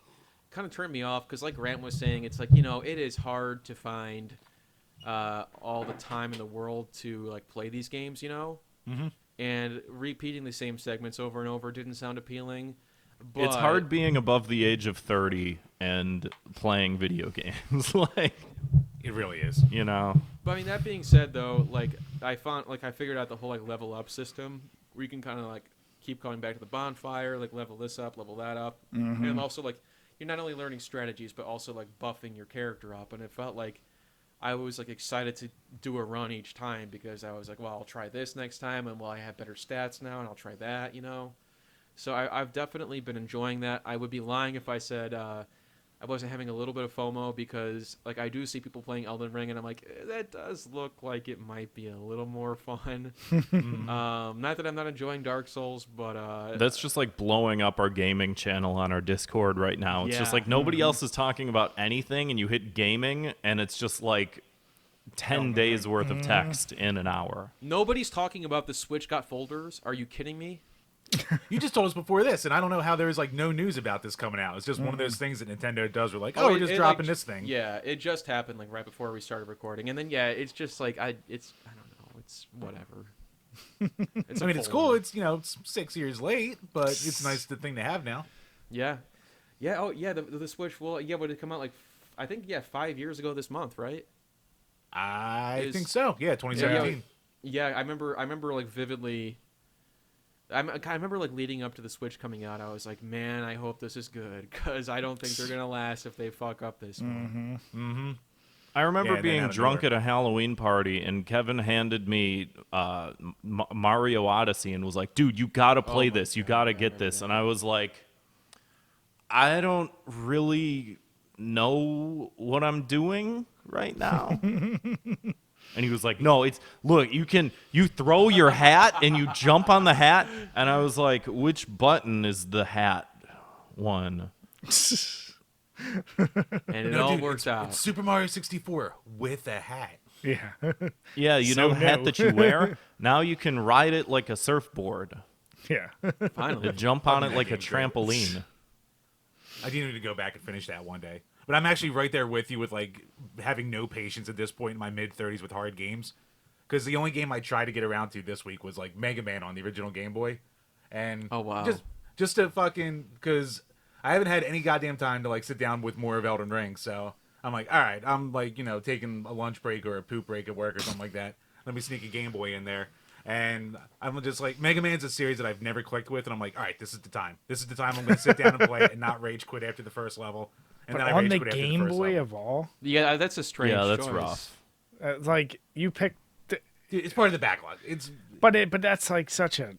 Speaker 3: kind of turned me off because, like Grant was saying, it's like it is hard to find all the time in the world to like play these games,
Speaker 2: Mm-hmm.
Speaker 3: and repeating the same segments over and over didn't sound appealing. But
Speaker 5: It's hard being above the age of 30 and playing video games. Like,
Speaker 2: It really is.
Speaker 3: But I mean, that being said, though, like I figured out the whole like level up system where you can kind of like keep going back to the bonfire, like level this up, level that up, and also like you're not only learning strategies but also like buffing your character up. And it felt like I was like excited to do a run each time because I was like, well, I'll try this next time, and well, I have better stats now, and I'll try that, you know. So I've definitely been enjoying that. I would be lying if I said I wasn't having a little bit of FOMO because like I do see people playing Elden Ring, and I'm like, that does look like it might be a little more fun. Not that I'm not enjoying Dark Souls, but
Speaker 5: That's just like blowing up our gaming channel on our Discord right now. It's just
Speaker 3: Yeah.
Speaker 5: like nobody else is talking about anything, and you hit gaming, and it's just like 10 days worth of text in an hour.
Speaker 3: nobody's talking about the Switch got folders. Are you kidding me?
Speaker 2: You just told us before this, and I don't know how there's like no news about this coming out. It's just one of those things that Nintendo does. We're like, oh, we're just dropping this thing.
Speaker 3: Yeah, it just happened like right before we started recording, and then yeah, it's just like I don't know, it's whatever. It's
Speaker 2: I mean, it's cool. It's it's 6 years late, but it's a nice thing to have now.
Speaker 3: Yeah. Oh yeah, the Switch. Well, yeah, would it come out like I think 5 years ago this month, right?
Speaker 2: I think so. Yeah, 2017.
Speaker 3: Yeah, I remember like vividly. I remember like leading up to the Switch coming out. I was like, man, I hope this is good because I don't think they're gonna last if they fuck up this one.
Speaker 5: I remember
Speaker 2: Yeah,
Speaker 5: being
Speaker 2: out of
Speaker 5: drunk
Speaker 2: nowhere.
Speaker 5: at a Halloween party, and Kevin handed me Mario Odyssey and was like, dude, you gotta play
Speaker 3: my
Speaker 5: this. You
Speaker 3: God,
Speaker 5: gotta
Speaker 3: I
Speaker 5: get
Speaker 3: remember
Speaker 5: this.
Speaker 3: that.
Speaker 5: And I was like, I don't really know what I'm doing right now. And he was like, no, look, you throw your hat and you jump on the hat. And I was like, which button is the hat one?
Speaker 3: And it all
Speaker 2: dude,
Speaker 3: works out.
Speaker 2: It's Super Mario 64 with a hat.
Speaker 1: Yeah.
Speaker 5: Yeah, you
Speaker 1: So
Speaker 5: know the hat
Speaker 1: no.
Speaker 5: that you wear? Now you can ride it like a surfboard.
Speaker 1: Yeah.
Speaker 3: Finally.
Speaker 5: Jump on it like a
Speaker 2: that game great.
Speaker 5: trampoline.
Speaker 2: I do need to go back and finish that one day. But I'm actually right there with you with like having no patience at this point in my mid-30s with hard games. Because the only game I tried to get around to this week was like Mega Man on the original Game Boy. And
Speaker 3: Oh, wow.
Speaker 2: just to fucking, because I haven't had any goddamn time to like sit down with more of Elden Ring. So I'm like, all right, I'm like, taking a lunch break or a poop break at work or something like that. Let me sneak a Game Boy in there. And I'm just like, Mega Man's a series that I've never clicked with. And I'm like, all right, this is the time. This is the time I'm going to sit down and play it and not rage quit after the first level. And
Speaker 1: But
Speaker 2: then I
Speaker 1: on
Speaker 2: rage
Speaker 1: the
Speaker 2: quit after
Speaker 1: Game
Speaker 2: the first
Speaker 1: Boy
Speaker 2: level.
Speaker 1: of all,
Speaker 3: Yeah, that's a strange
Speaker 5: Yeah, that's
Speaker 3: choice.
Speaker 5: rough.
Speaker 1: like you picked,
Speaker 2: Dude, it's part of the backlog.
Speaker 1: but that's like such a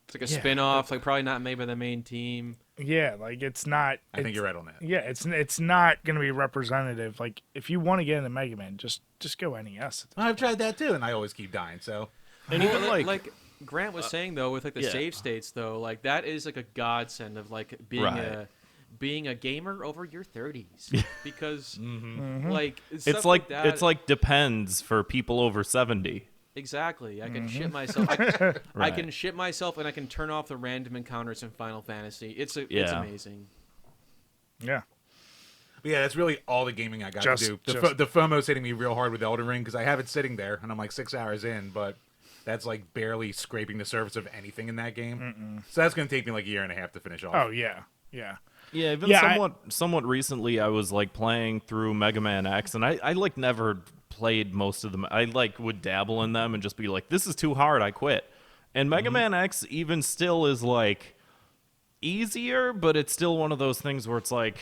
Speaker 3: It's like a
Speaker 1: Yeah.
Speaker 3: spin-off, like probably not made by the main team.
Speaker 1: like it's not.
Speaker 2: I think you're right on that.
Speaker 1: Yeah, it's not gonna be representative. Like if you want to get into Mega Man, just go NES.
Speaker 2: I've tried that too, and I always keep dying. So
Speaker 5: And
Speaker 3: Well,
Speaker 5: even like
Speaker 3: Grant was saying though, with like the
Speaker 5: yeah.
Speaker 3: save states though, like that is like a godsend of like being a gamer over your 30s because like
Speaker 5: it's like
Speaker 3: that,
Speaker 5: it's like depends for people over 70.
Speaker 3: exactly. I can shit myself. I
Speaker 5: Right.
Speaker 3: can shit myself, and I can turn off the random encounters in Final Fantasy. It's
Speaker 5: Yeah.
Speaker 3: amazing.
Speaker 1: Yeah.
Speaker 2: but yeah, that's really all the gaming I got to do. The FOMO's hitting me real hard with Elden Ring because I have it sitting there, and I'm like 6 hours in, but that's like barely scraping the surface of anything in that game. So that's going to take me like a year and a half to finish off.
Speaker 1: Oh yeah. Yeah.
Speaker 5: Yeah, even
Speaker 1: Yeah,
Speaker 5: somewhat recently, I was like playing through Mega Man X, and I like never played most of them. I like would dabble in them and just be like, "This is too hard," I quit. And Mega Man X even still is like easier, but it's still one of those things where it's like,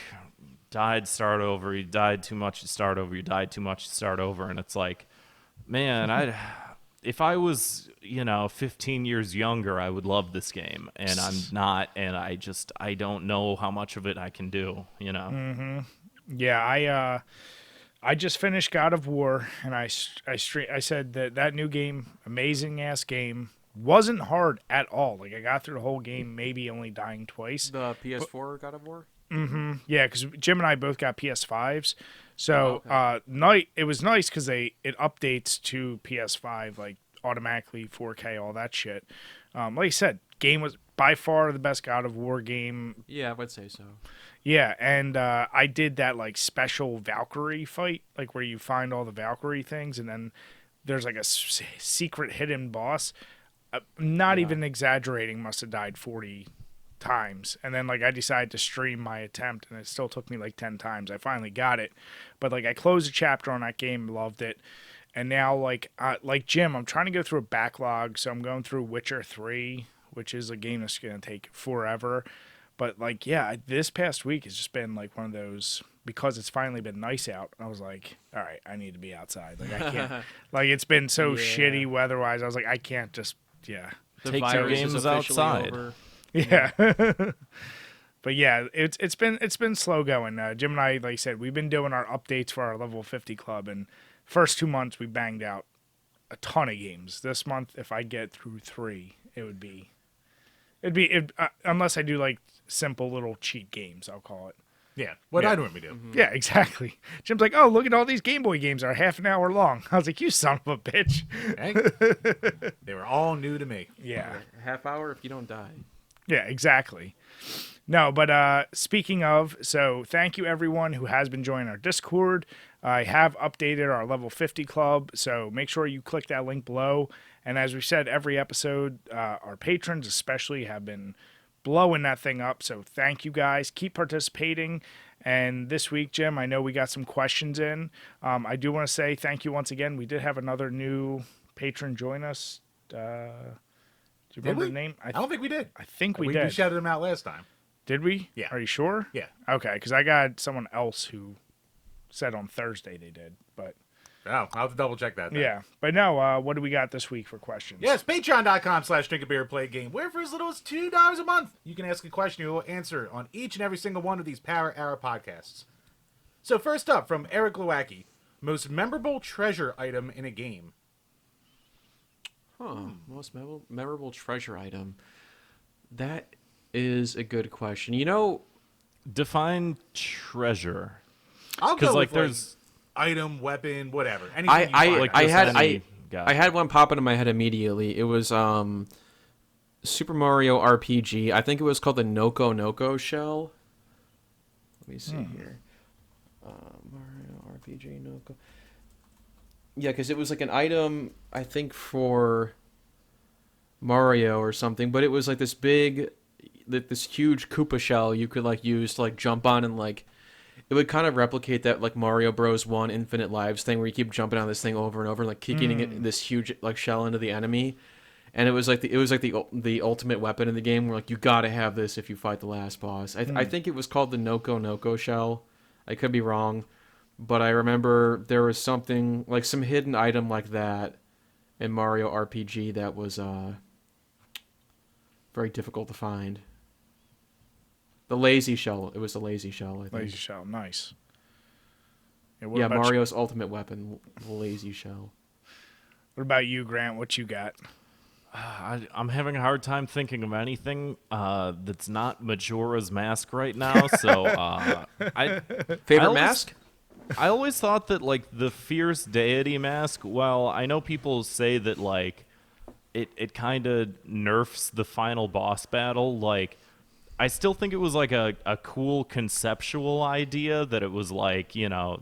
Speaker 5: died, start over. You died too much, you start over. You died too much, you start over. And it's like, man, if I was 15 years younger, I would love this game, and I'm not, and I don't know how much of it I can do,
Speaker 1: Yeah, I just finished God of War, and I said that new game, amazing ass game, wasn't hard at all. Like I got through the whole game, maybe only dying twice.
Speaker 3: The PS4 God of War.
Speaker 1: Yeah, because Jim and I both got PS5s, so it was nice because it updates to PS5 like automatically 4K, all that shit. Like I said, game was by far the best God of War game.
Speaker 3: Yeah, I would say so.
Speaker 1: Yeah, and I did that like special Valkyrie fight, like where you find all the Valkyrie things, and then there's like a secret hidden boss. Not even exaggerating, must have died 40 times. And then like I decided to stream my attempt, and it still took me like 10 times. I finally got it. But like I closed a chapter on that game, loved it. And now like Jim, I'm trying to go through a backlog, so I'm going through Witcher 3, which is a game that's going to take forever. But like, yeah, this past week has just been like one of those because it's finally been nice out, I was like, all right, I need to be outside. Like I can't. Like it's been so shitty weather-wise. I was like, I can't just
Speaker 3: The
Speaker 5: Take your
Speaker 3: virus
Speaker 5: games
Speaker 3: is officially
Speaker 5: outside.
Speaker 3: over.
Speaker 1: Yeah. But yeah, it's been slow going. Jim and I, like I said, we've been doing our updates for our level 50 club, and first 2 months we banged out a ton of games. This month, if I get through 3, it'd be unless I do like simple little cheat games, I'll call it.
Speaker 2: Yeah, what
Speaker 1: Yeah.
Speaker 2: I normally do.
Speaker 1: Yeah, exactly. Jim's like, oh, look at all these Game Boy games that are half an hour long. I was like, you son of a bitch.
Speaker 2: Hey, they were all new to me.
Speaker 1: Yeah.
Speaker 3: Half hour if you don't die.
Speaker 1: Yeah, exactly. No, but speaking of, so thank you everyone who has been joining our Discord. I have updated our level 50 club, so make sure you click that link below. And as we said, every episode, our patrons especially have been blowing that thing up. So thank you guys. Keep participating. And this week, Jim, I know we got some questions in. I do want to say thank you once again. We did have another new patron join us. Do you remember the name?
Speaker 2: I don't think we did.
Speaker 1: I think we
Speaker 2: We
Speaker 1: did.
Speaker 2: shouted them out last time.
Speaker 1: Did we?
Speaker 2: Yeah.
Speaker 1: Are you sure?
Speaker 2: Yeah.
Speaker 1: Okay, because I got someone else who said on Thursday they did. But
Speaker 2: Oh, I'll have to double check that then.
Speaker 1: yeah. But no, what do we got this week for questions?
Speaker 2: Yes, patreon.com/DrinkABeerandPlayAGame, where for as little as $2 a month, you can ask a question we will answer on each and every single one of these Power Hour podcasts. So first up, from Eric Lewacki, most memorable treasure item in a game.
Speaker 3: Most memorable treasure item. That is a good question. You know,
Speaker 5: Define treasure.
Speaker 2: I'll
Speaker 5: 'Cause,
Speaker 2: go
Speaker 5: like,
Speaker 2: with
Speaker 5: there's-
Speaker 2: item, weapon, whatever. Anything
Speaker 3: I
Speaker 2: you find.
Speaker 5: Like
Speaker 3: I
Speaker 5: this
Speaker 3: had
Speaker 5: any guy.
Speaker 3: I had one pop into my head immediately. It was Super Mario RPG. I think it was called the Noko shell. Let me see here. Mario RPG Noko. Yeah, because it was like an item, I think, for Mario or something, but it was like this big, this huge Koopa shell you could like use to like jump on, and like it would kind of replicate that like Mario Bros. 1 Infinite Lives thing where you keep jumping on this thing over and over and like kicking it, this huge like shell into the enemy. And it was like the ultimate weapon in the game where like you gotta have this if you fight the last boss. I think it was called the Noko shell. I could be wrong, but I remember there was something like some hidden item like that in Mario RPG that was very difficult to find. The lazy shell. It was the lazy shell, I think.
Speaker 1: Lazy shell. Nice.
Speaker 3: Yeah, Mario's ultimate weapon, the lazy shell.
Speaker 1: What about you, Grant? What you got?
Speaker 5: I'm having a hard time thinking of anything that's not Majora's Mask right now. So,
Speaker 3: Favorite mask?
Speaker 5: I always thought that like the fierce deity mask. Well, I know people say that like it kind of nerfs the final boss battle. Like, I still think it was like a cool conceptual idea that it was like, you know,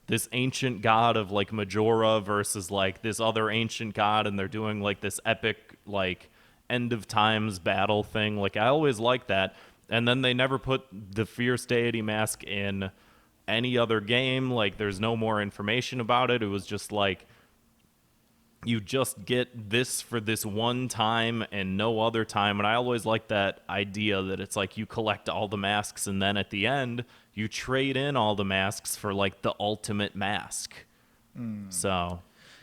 Speaker 5: this ancient god of like Majora versus like this other ancient god, and they're doing like this epic like end of times battle thing. Like, I always liked that. And then they never put the fierce deity mask in any other game. Like, there's no more information about it. It was just like, you just get this for this one time and no other time. And I always liked that idea that it's like you collect all the masks and then at the end you trade in all the masks for like the ultimate mask. So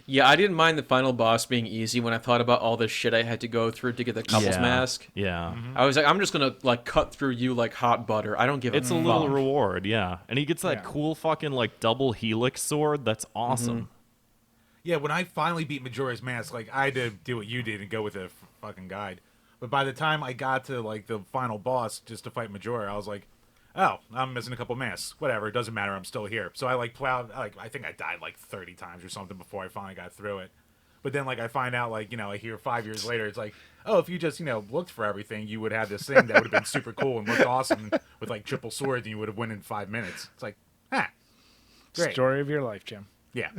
Speaker 3: Yeah, I didn't mind the final boss being easy when I thought about all the shit I had to go through to get the couples mask.
Speaker 5: Yeah.
Speaker 3: I was like, I'm just gonna like cut through you like hot butter. I don't give
Speaker 5: It's
Speaker 3: a
Speaker 5: a little
Speaker 3: fuck.
Speaker 5: reward, yeah. And he gets that cool fucking like double helix sword. That's awesome.
Speaker 2: Yeah, when I finally beat Majora's Mask, like, I had to do what you did and go with a fucking guide. But by the time I got to, like, the final boss just to fight Majora, I was like, oh, I'm missing a couple masks. Whatever, it doesn't matter, I'm still here. So I, like, plowed, like, I think I died, like, 30 times or something before I finally got through it. But then, like, I find out, like, you know, I hear 5 years later, it's like, oh, if you just, you know, looked for everything, you would have this thing that would have been super cool and looked awesome with, like, triple swords, and you would have won in 5 minutes. It's like, great.
Speaker 1: Story of your life, Jim.
Speaker 2: Yeah.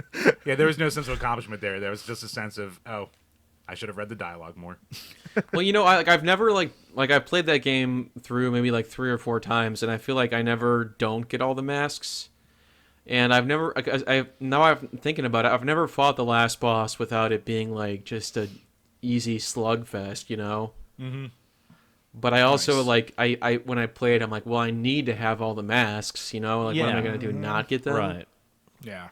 Speaker 2: Yeah, there was no sense of accomplishment there. There was just a sense of, oh, I should have read the dialogue more.
Speaker 3: Well, you know, I've never like I've played that game through maybe like 3 or 4 times, and I feel like I never don't get all the masks. And I've never, now I'm thinking about it, I've never fought the last boss without it being like just a easy slugfest, you know? But I also like I when I played, I'm like, well, I need to have all the masks, you know. Like, what am I gonna do? Not get them?
Speaker 5: Right.
Speaker 1: Yeah.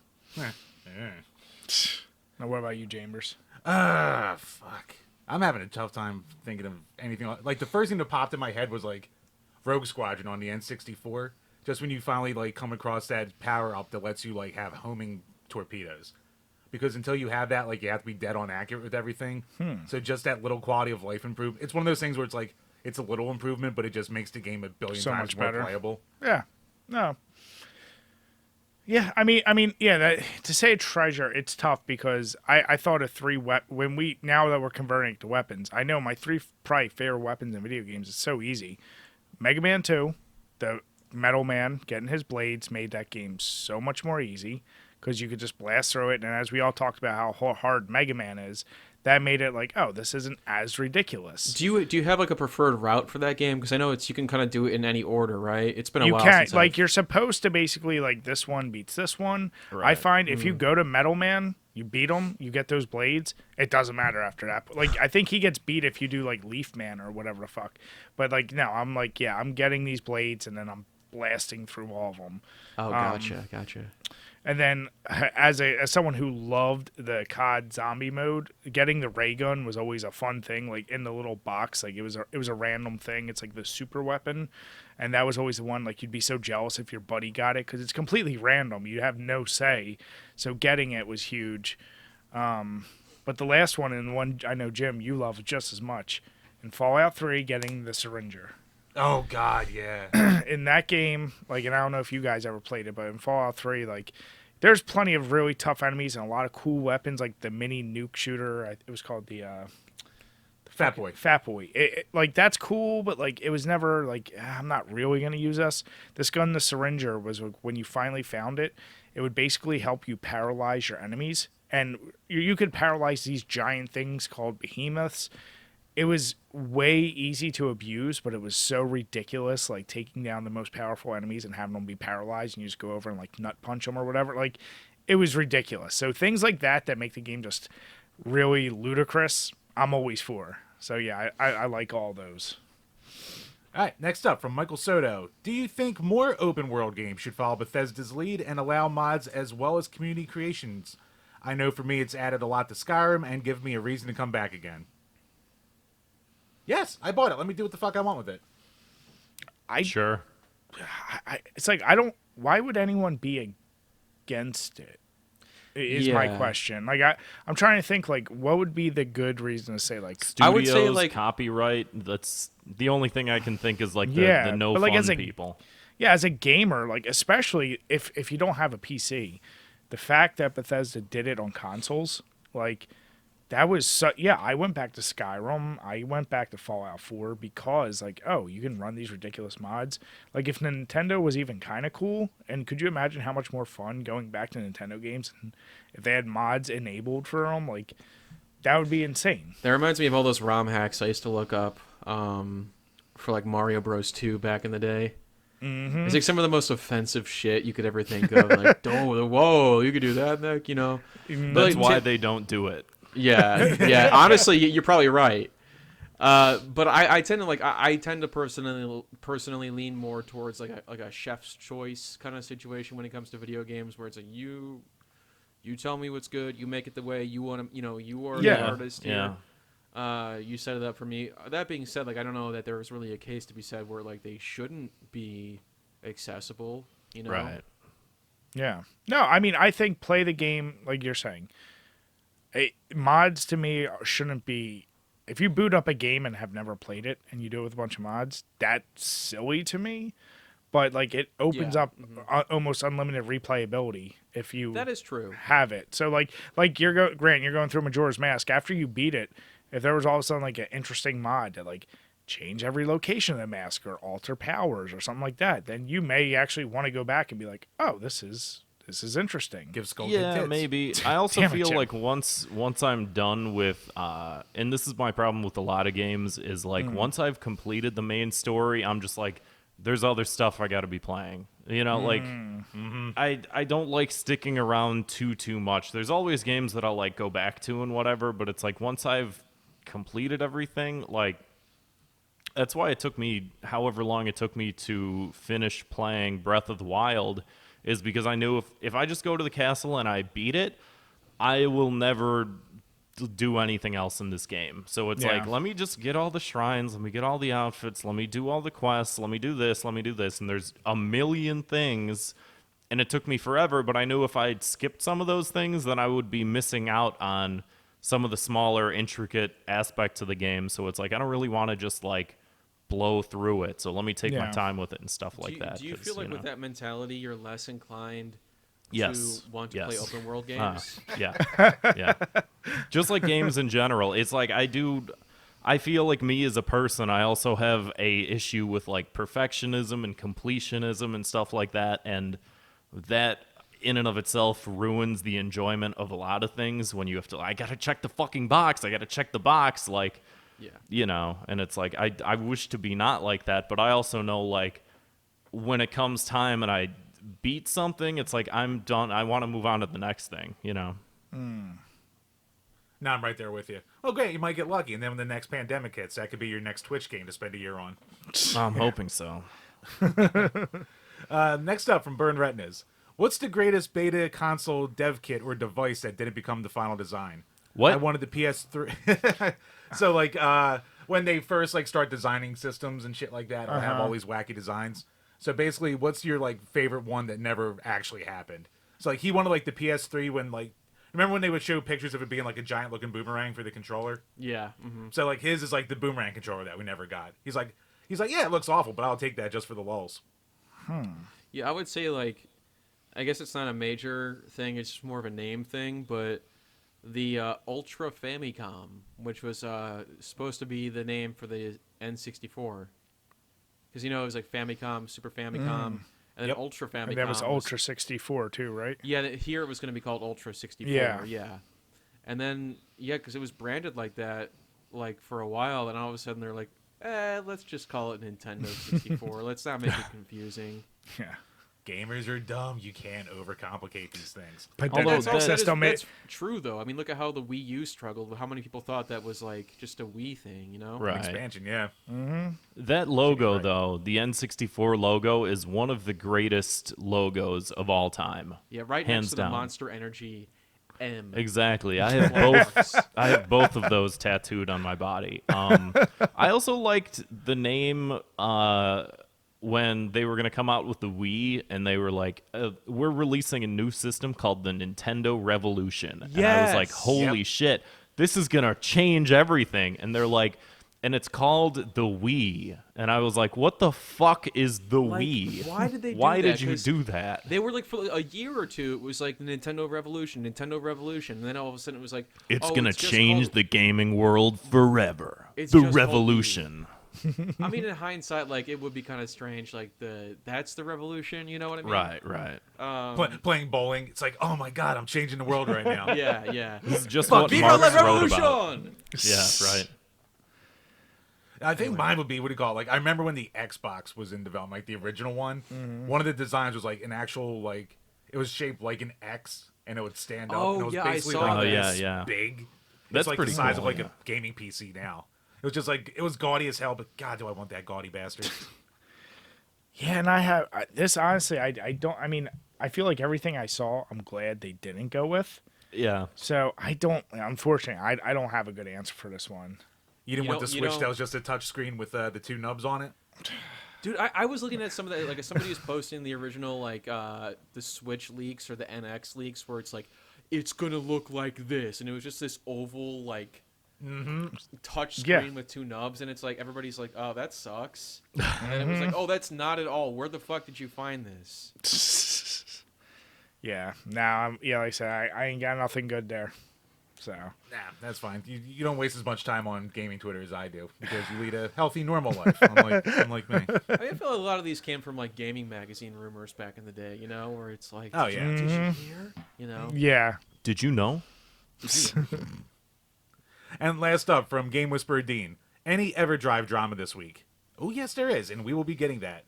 Speaker 1: Now, what about you, Chambers?
Speaker 2: Fuck. I'm having a tough time thinking of anything. Like, the first thing that popped in my head was, like, Rogue Squadron on the N64. Just when you finally, like, come across that power-up that lets you, like, have homing torpedoes. Because until you have that, like, you have to be dead on accurate with everything. So just that little quality of life improvement. It's one of those things where it's, like, it's a little improvement, but it just makes the game a billion
Speaker 1: So
Speaker 2: times
Speaker 1: much
Speaker 2: more
Speaker 1: better.
Speaker 2: playable.
Speaker 1: Yeah. No. Yeah, I mean, yeah. To say treasure, it's tough because I thought of now that we're converting it to weapons, I know my three probably favorite weapons in video games. It's so easy. Mega Man 2, the Metal Man getting his blades made that game so much more easy because you could just blast through it. And as we all talked about how hard Mega Man is, that made it like, oh, this isn't as ridiculous.
Speaker 3: Do you have like a preferred route for that game? Because I know you can kind of do it in any order, right? It's been a
Speaker 1: You
Speaker 3: while
Speaker 1: can't
Speaker 3: since
Speaker 1: you're supposed to basically like this one beats this one.
Speaker 5: Right.
Speaker 1: I find if you go to Metal Man, you beat him, you get those blades. It doesn't matter after that. Like I think he gets beat if you do like Leaf Man or whatever the fuck. But like no, I'm like I'm getting these blades and then I'm blasting through all of them.
Speaker 3: Oh, gotcha.
Speaker 1: And then, as someone who loved the COD zombie mode, getting the ray gun was always a fun thing. Like in the little box, like it was a random thing. It's like the super weapon, and that was always the one. Like you'd be so jealous if your buddy got it because it's completely random. You have no say. So getting it was huge. But the last one, and the one I know Jim you love just as much, in Fallout 3, getting the syringer.
Speaker 2: Oh, God, yeah.
Speaker 1: In that game, like, and I don't know if you guys ever played it, but in Fallout 3, like, there's plenty of really tough enemies and a lot of cool weapons, like the mini nuke shooter. It was called the
Speaker 2: Fat Boy.
Speaker 1: Fat Boy. Like, that's cool, but, like, it was never, like, I'm not really going to use this. This gun, the syringer, was when you finally found it, it would basically help you paralyze your enemies. And you could paralyze these giant things called behemoths. It was way easy to abuse, but it was so ridiculous, like taking down the most powerful enemies and having them be paralyzed and you just go over and like nut punch them or whatever. Like, it was ridiculous. So things like that make the game just really ludicrous, I'm always for. So yeah, I like all those.
Speaker 2: All right, next up from Michael Soto. Do you think more open world games should follow Bethesda's lead and allow mods as well as community creations? I know for me it's added a lot to Skyrim and given me a reason to come back again. Yes, I bought it. Let me do what the fuck I want with it.
Speaker 5: Sure.
Speaker 1: It's like, why would anyone be against it? Is my question. Like, I'm trying to think, like, what would be the good reason to say, like,
Speaker 5: Studios,
Speaker 3: I would say, like,
Speaker 5: copyright. That's the only thing I can think is like the no
Speaker 1: but, like,
Speaker 5: fun
Speaker 1: as
Speaker 5: people.
Speaker 1: Yeah, as a gamer, like, especially if you don't have a PC, the fact that Bethesda did it on consoles, like, that was I went back to Skyrim. I went back to Fallout 4 because, like, oh, you can run these ridiculous mods. Like, if Nintendo was even kind of cool, and could you imagine how much more fun going back to Nintendo games and if they had mods enabled for them? Like, that would be insane.
Speaker 3: That reminds me of all those ROM hacks I used to look up for like Mario Bros. 2 back in the day. Mm-hmm. It's like some of the most offensive shit you could ever think of. Like, whoa, you could do that, Nick, you know?
Speaker 5: That's why they don't do it.
Speaker 3: Yeah. Honestly, you're probably right. But I tend to I tend to personally lean more towards like a chef's choice kind of situation when it comes to video games, where it's like you tell me what's good, you make it the way you want to. You know, you are the artist here. You set it up for me. That being said, like, I don't know that there is really a case to be said where like they shouldn't be accessible. You know,
Speaker 5: right?
Speaker 1: Yeah. No, I mean, I think play the game like you're saying. Mods to me shouldn't be. If you boot up a game and have never played it and you do it with a bunch of mods, that's silly to me. But like, it opens up almost unlimited replayability if you
Speaker 3: that is true
Speaker 1: have it. So like Grant, you're going through Majora's Mask. After you beat it, if there was all of a sudden like an interesting mod that like change every location of the mask or alter powers or something like that, then you may actually want to go back and be like, oh, this is interesting.
Speaker 2: Give Skull
Speaker 5: Yeah,
Speaker 2: tits.
Speaker 5: maybe. I also
Speaker 1: Damn it,
Speaker 5: feel
Speaker 1: Jim.
Speaker 5: like once I'm done with, and this is my problem with a lot of games, is like once I've completed the main story, I'm just like, there's other stuff I got to be playing. You know, like I don't like sticking around too much. There's always games that I'll like go back to and whatever, but it's like once I've completed everything, like that's why it took me however long it took me to finish playing Breath of the Wild, is because I knew if I just go to the castle and I beat it, I will never do anything else in this game. So it's like, let me just get all the shrines, let me get all the outfits, let me do all the quests, let me do this, and there's a million things, and it took me forever, but I knew if I'd skipped some of those things, then I would be missing out on some of the smaller, intricate aspects of the game. So it's like, I don't really want to just like blow through it, so let me take my time with it and stuff like that.
Speaker 3: Do you feel like with that mentality, you're less inclined
Speaker 5: yes.
Speaker 3: to want to play open world games?
Speaker 5: Yeah. Just like games in general. It's like I feel like me as a person, I also have a issue with like perfectionism and completionism and stuff like that, and that in and of itself ruins the enjoyment of a lot of things when you have to, I gotta check the fucking box, like, you know, and it's like, I wish to be not like that, but I also know, like, when it comes time and I beat something, it's like, I'm done, I want to move on to the next thing, you know?
Speaker 2: No, I'm right there with you. Oh, great, you might get lucky, and then when the next pandemic hits, that could be your next Twitch game to spend a year on.
Speaker 5: I'm hoping so.
Speaker 2: Next up from Burn Retinas. What's the greatest beta console dev kit or device that didn't become the final design?
Speaker 5: What?
Speaker 2: I wanted the PS3. So, like, when they first, like, start designing systems and shit like that, I'll have all these wacky designs. So, basically, what's your, like, favorite one that never actually happened? So, like, he wanted, like, the PS3 when, like, remember when they would show pictures of it being, like, a giant-looking boomerang for the controller?
Speaker 3: Yeah. Mm-hmm.
Speaker 2: So, like, his is, like, the boomerang controller that we never got. He's like, yeah, it looks awful, but I'll take that just for the lulz.
Speaker 3: Yeah, I would say, like, I guess it's not a major thing, it's just more of a name thing, but the Ultra Famicom, which was supposed to be the name for the N64. Because, you know, it was like Famicom, Super Famicom, and then Ultra Famicom.
Speaker 1: And that was Ultra 64 too, right?
Speaker 3: Yeah, here it was going to be called Ultra 64. Yeah. And then, because it was branded like that, like, for a while, and all of a sudden they're like, let's just call it Nintendo 64. Let's not make it confusing.
Speaker 1: Yeah.
Speaker 2: Gamers are dumb. You can't overcomplicate these things.
Speaker 1: But
Speaker 3: Although
Speaker 1: that's
Speaker 3: true, though. I mean, look at how the Wii U struggled. How many people thought that was, like, just a Wii thing, you know?
Speaker 5: Right.
Speaker 2: Expansion, yeah.
Speaker 5: That logo, though, the N64 logo, is one of the greatest logos of all time.
Speaker 3: Yeah, right
Speaker 5: Hands
Speaker 3: next to
Speaker 5: down.
Speaker 3: the Monster Energy M.
Speaker 5: Exactly. I have both of those tattooed on my body. I also liked the name when they were going to come out with the Wii, and they were like, we're releasing a new system called the Nintendo Revolution. And I was like, holy shit, this is going to change everything. And they're like, and it's called the Wii. And I was like, what the fuck is the Wii?
Speaker 3: Why did they do
Speaker 5: Why
Speaker 3: that?
Speaker 5: did you do that?
Speaker 3: They were like, for a year or two, it was like the Nintendo Revolution. And then all of a sudden it was like,
Speaker 5: It's going to change the gaming world forever.
Speaker 3: It's
Speaker 5: The
Speaker 3: just
Speaker 5: Revolution.
Speaker 3: I mean, in hindsight, like, it would be kind of strange, like, that's the revolution, you know what I mean?
Speaker 5: Right.
Speaker 2: Playing bowling, it's like, oh my god, I'm changing the world right now.
Speaker 3: Yeah.
Speaker 5: This is just what
Speaker 3: Viva
Speaker 5: Marx
Speaker 3: la
Speaker 5: wrote about.
Speaker 3: revolution!
Speaker 5: Yeah, right.
Speaker 2: I think mine would be, what do you call it? Like, I remember when the Xbox was in development, like the original one, one of the designs was like an actual, like, it was shaped like an X, and it would stand up, and it was basically
Speaker 3: I saw
Speaker 2: like
Speaker 3: that.
Speaker 2: this big.
Speaker 5: That's
Speaker 2: it's like
Speaker 5: pretty
Speaker 2: the size
Speaker 5: cool,
Speaker 2: of like
Speaker 5: yeah.
Speaker 2: a gaming PC now. It was just like, it was gaudy as hell, but god, do I want that gaudy bastard.
Speaker 1: Yeah, and I have this, honestly, I don't, I mean, I feel like everything I saw, I'm glad they didn't go with.
Speaker 5: Yeah.
Speaker 1: So I don't, unfortunately, I don't have a good answer for this one.
Speaker 2: You didn't want the Switch that was just a touch screen with the two nubs on it?
Speaker 3: Dude, I was looking at some of that, like, somebody was posting the original, like, the Switch leaks or the NX leaks where it's like, it's gonna look like this, and it was just this oval, like, touch screen with two nubs, and it's like, everybody's like, oh, that sucks. And then it was like, oh, that's not at all. Where the fuck did you find this?
Speaker 1: Yeah, now like I said, I ain't got nothing good there. So
Speaker 2: nah, that's fine. You don't waste as much time on gaming Twitter as I do, because you lead a healthy, normal life, unlike me.
Speaker 3: I mean, I feel like a lot of these came from, like, gaming magazine rumors back in the day, you know, where it's like,
Speaker 2: oh yeah,
Speaker 3: did you hear? You know?
Speaker 1: yeah.
Speaker 5: Did you know?
Speaker 2: And last up from Game Whisperer Dean, any EverDrive drama this week? Oh yes, there is, and we will be getting that.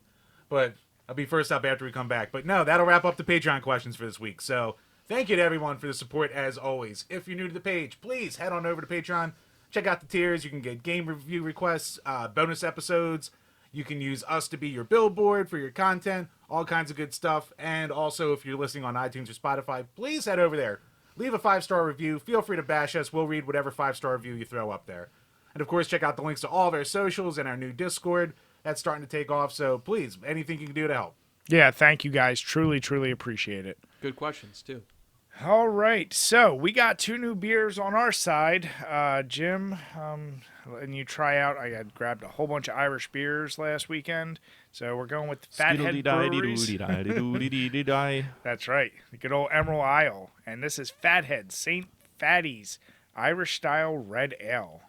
Speaker 2: But I'll be first up after we come back. But no, that'll wrap up the Patreon questions for this week. So thank you to everyone for the support as always. If you're new to the page, please head on over to Patreon. check out the tiers. You can get game review requests, bonus episodes. You can use us to be your billboard for your content, all kinds of good stuff. And also, if you're listening on iTunes or Spotify, please head over there. Leave a 5-star review. Feel free to bash us. We'll read whatever 5-star review you throw up there. And, of course, check out the links to all of our socials and our new Discord. That's starting to take off, so please, anything you can do to help.
Speaker 1: Yeah, thank you guys. Truly, truly appreciate it.
Speaker 3: Good questions, too.
Speaker 1: All right, so we got 2 new beers on our side. Jim, and you try out, I had grabbed a whole bunch of Irish beers last weekend, so we're going with Fathead Breweries. That's right, the good old Emerald Isle, and this is Fathead St. Fatty's Irish-style red ale.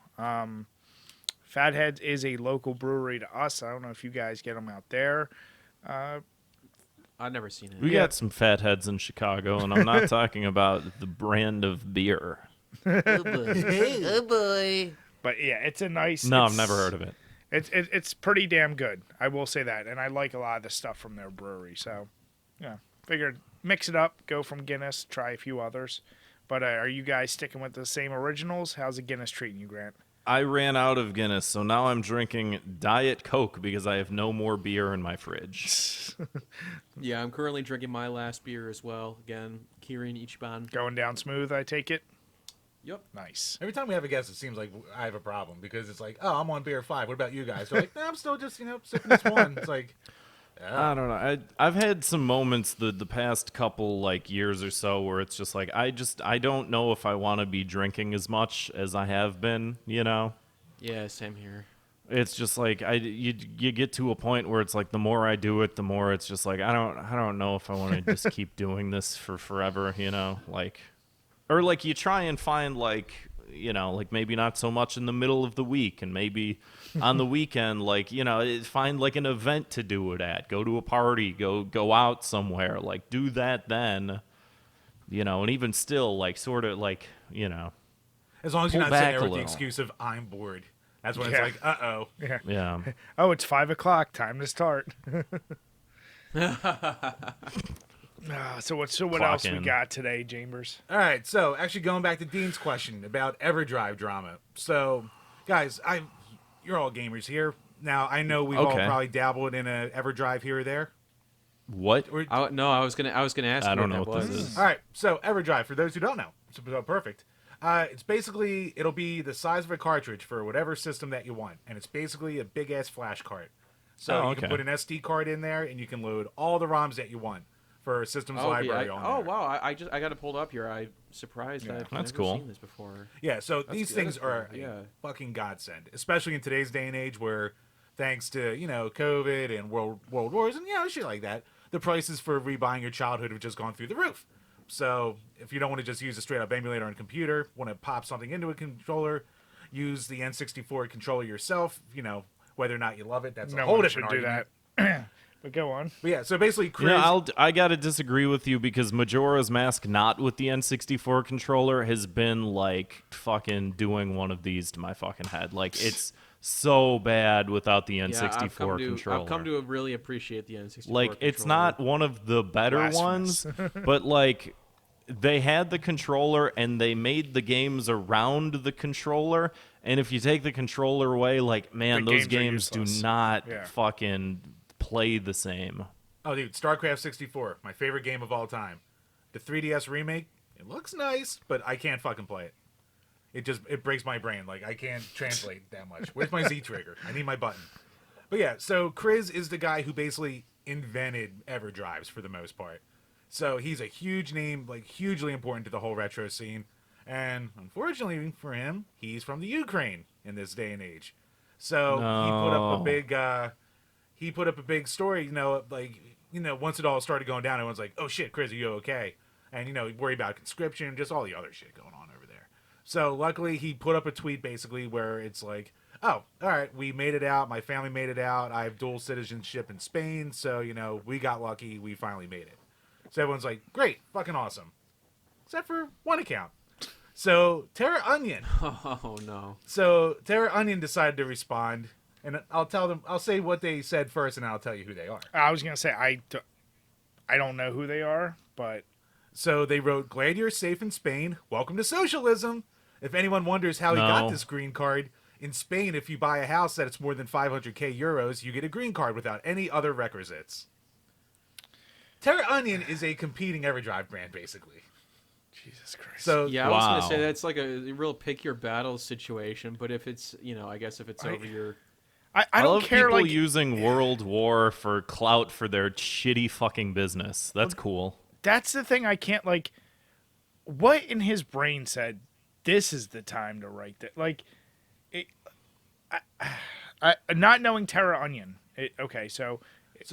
Speaker 1: Fathead is a local brewery to us. I don't know if you guys get them out there.
Speaker 3: I've never seen it.
Speaker 5: We got some fatheads in Chicago, and I'm not talking about the brand of beer.
Speaker 4: Oh boy. Oh boy.
Speaker 1: But yeah, it's a nice.
Speaker 5: No, I've never heard of it.
Speaker 1: It's pretty damn good. I will say that, and I like a lot of the stuff from their brewery. So, yeah, figured mix it up, go from Guinness, try a few others. But are you guys sticking with the same originals? How's the Guinness treating you, Grant?
Speaker 5: I ran out of Guinness, so now I'm drinking Diet Coke because I have no more beer in my fridge.
Speaker 3: Yeah, I'm currently drinking my last beer as well. Again, Kirin Ichiban.
Speaker 1: Going down smooth, I take it.
Speaker 3: Yep.
Speaker 1: Nice.
Speaker 2: Every time we have a guest, it seems like I have a problem because it's like, oh, I'm on beer 5. What about you guys? They're like, nah, I'm still just, sipping this one. It's like,
Speaker 5: I don't know. I've had some moments the past couple years or so where it's just like I don't know if I want to be drinking as much as I have been.
Speaker 3: Yeah, same here.
Speaker 5: It's just like you get to a point where it's like the more I do it, the more it's just like I don't know if I want to just keep doing this for forever. Or you try and find maybe not so much in the middle of the week and maybe on the weekend, find an event to do it at, go to a party, go out somewhere, do that then, and even still,
Speaker 2: as long as you're not sitting there with the excuse of I'm bored. That's when it's like, uh-oh.
Speaker 5: Yeah.
Speaker 1: Oh, it's 5 o'clock. Time to start. So what else we got today, Chambers?
Speaker 2: All right, so actually going back to Dean's question about EverDrive drama. So, guys, you're all gamers here. Now, I know we've all probably dabbled in a EverDrive here or there.
Speaker 5: What?
Speaker 3: No, I was gonna ask.
Speaker 5: I don't know
Speaker 3: what
Speaker 5: what
Speaker 3: that
Speaker 5: this
Speaker 3: was.
Speaker 5: is.
Speaker 2: All right, so EverDrive, for those who don't know, so perfect. It's basically, it'll be the size of a cartridge for whatever system that you want, and it's basically a big-ass flash card. So you can put an SD card in there, and you can load all the ROMs that you want for systems library on there.
Speaker 3: Oh wow! I got it pulled up here. I'm surprised I've never seen this before.
Speaker 2: Yeah, so these things are a fucking godsend, especially in today's day and age where, thanks to COVID and world wars and shit like that, the prices for rebuying your childhood have just gone through the roof. So if you don't want to just use a straight up emulator on a computer, want to pop something into a controller, use the N64 controller yourself. Whether or not you love it, that's a whole different argument.
Speaker 1: Do that. But go on.
Speaker 2: But yeah, so basically,
Speaker 5: I gotta disagree with you because Majora's Mask not with the N64 controller has been fucking doing one of these to my fucking head. It's so bad without the N64 controller.
Speaker 3: I've come to really appreciate the N64 controller.
Speaker 5: It's not one of the better ones, but they had the controller and they made the games around the controller. And if you take the controller away, those games do not fucking play the same.
Speaker 2: Oh, dude, StarCraft 64, my favorite game of all time. The 3DS remake, it looks nice, but I can't fucking play it. It breaks my brain. I can't translate that much. Where's my Z trigger? I need my button. But yeah, so Chris is the guy who basically invented EverDrives for the most part. So he's a huge name, hugely important to the whole retro scene. And unfortunately for him, he's from the Ukraine in this day and age. So he put up a big story, once it all started going down, everyone's like, oh shit, Chris, are you okay? And, worry about conscription, just all the other shit going on over there. So luckily he put up a tweet basically where it's like, oh, all right, we made it out. My family made it out. I have dual citizenship in Spain. So, we got lucky. We finally made it. So everyone's like, great, fucking awesome. Except for one account. So TerraOnion.
Speaker 3: Oh, no.
Speaker 2: So TerraOnion decided to respond. And I'll say what they said first, and I'll tell you who they are.
Speaker 1: I was going to say, I don't know who they are, but...
Speaker 2: So they wrote, glad you're safe in Spain. Welcome to socialism. If anyone wonders how he
Speaker 5: No.
Speaker 2: got this green card, in Spain, if you buy a house that it's more than 500k euros, you get a green card without any other requisites. TerraOnion is a competing EverDrive brand, basically.
Speaker 1: Jesus Christ.
Speaker 2: So
Speaker 3: Yeah, I was gonna say
Speaker 5: Wow.
Speaker 3: that's like a real pick your battles situation. But if it's, I guess if it's over your,
Speaker 1: I don't
Speaker 5: love
Speaker 1: care.
Speaker 5: people
Speaker 1: Like
Speaker 5: using World War for clout for their shitty fucking business. That's cool.
Speaker 1: that's the thing. I can't like. What in his brain said, "This is the time to write that." Like, not knowing TerraOnion. Okay, so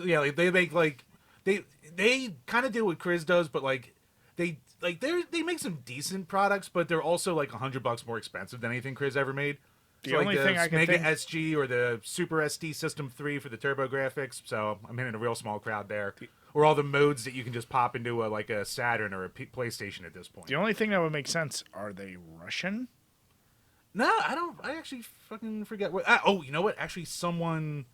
Speaker 2: yeah, like, they make like they kind of do what Chris does, but like they make some decent products, but they're also like $100 more expensive than anything Chris ever made.
Speaker 1: The
Speaker 2: So,
Speaker 1: only
Speaker 2: like,
Speaker 1: thing I can
Speaker 2: Mega
Speaker 1: think-
Speaker 2: SG or the Super SD System 3 for the Turbo Graphics. So I'm hitting a real small crowd there. Or all the modes that you can just pop into like a Saturn or a PlayStation at this point.
Speaker 1: the only thing that would make sense, are they Russian?
Speaker 2: No, I don't. I actually fucking forget what. Oh, you know what? Actually, someone.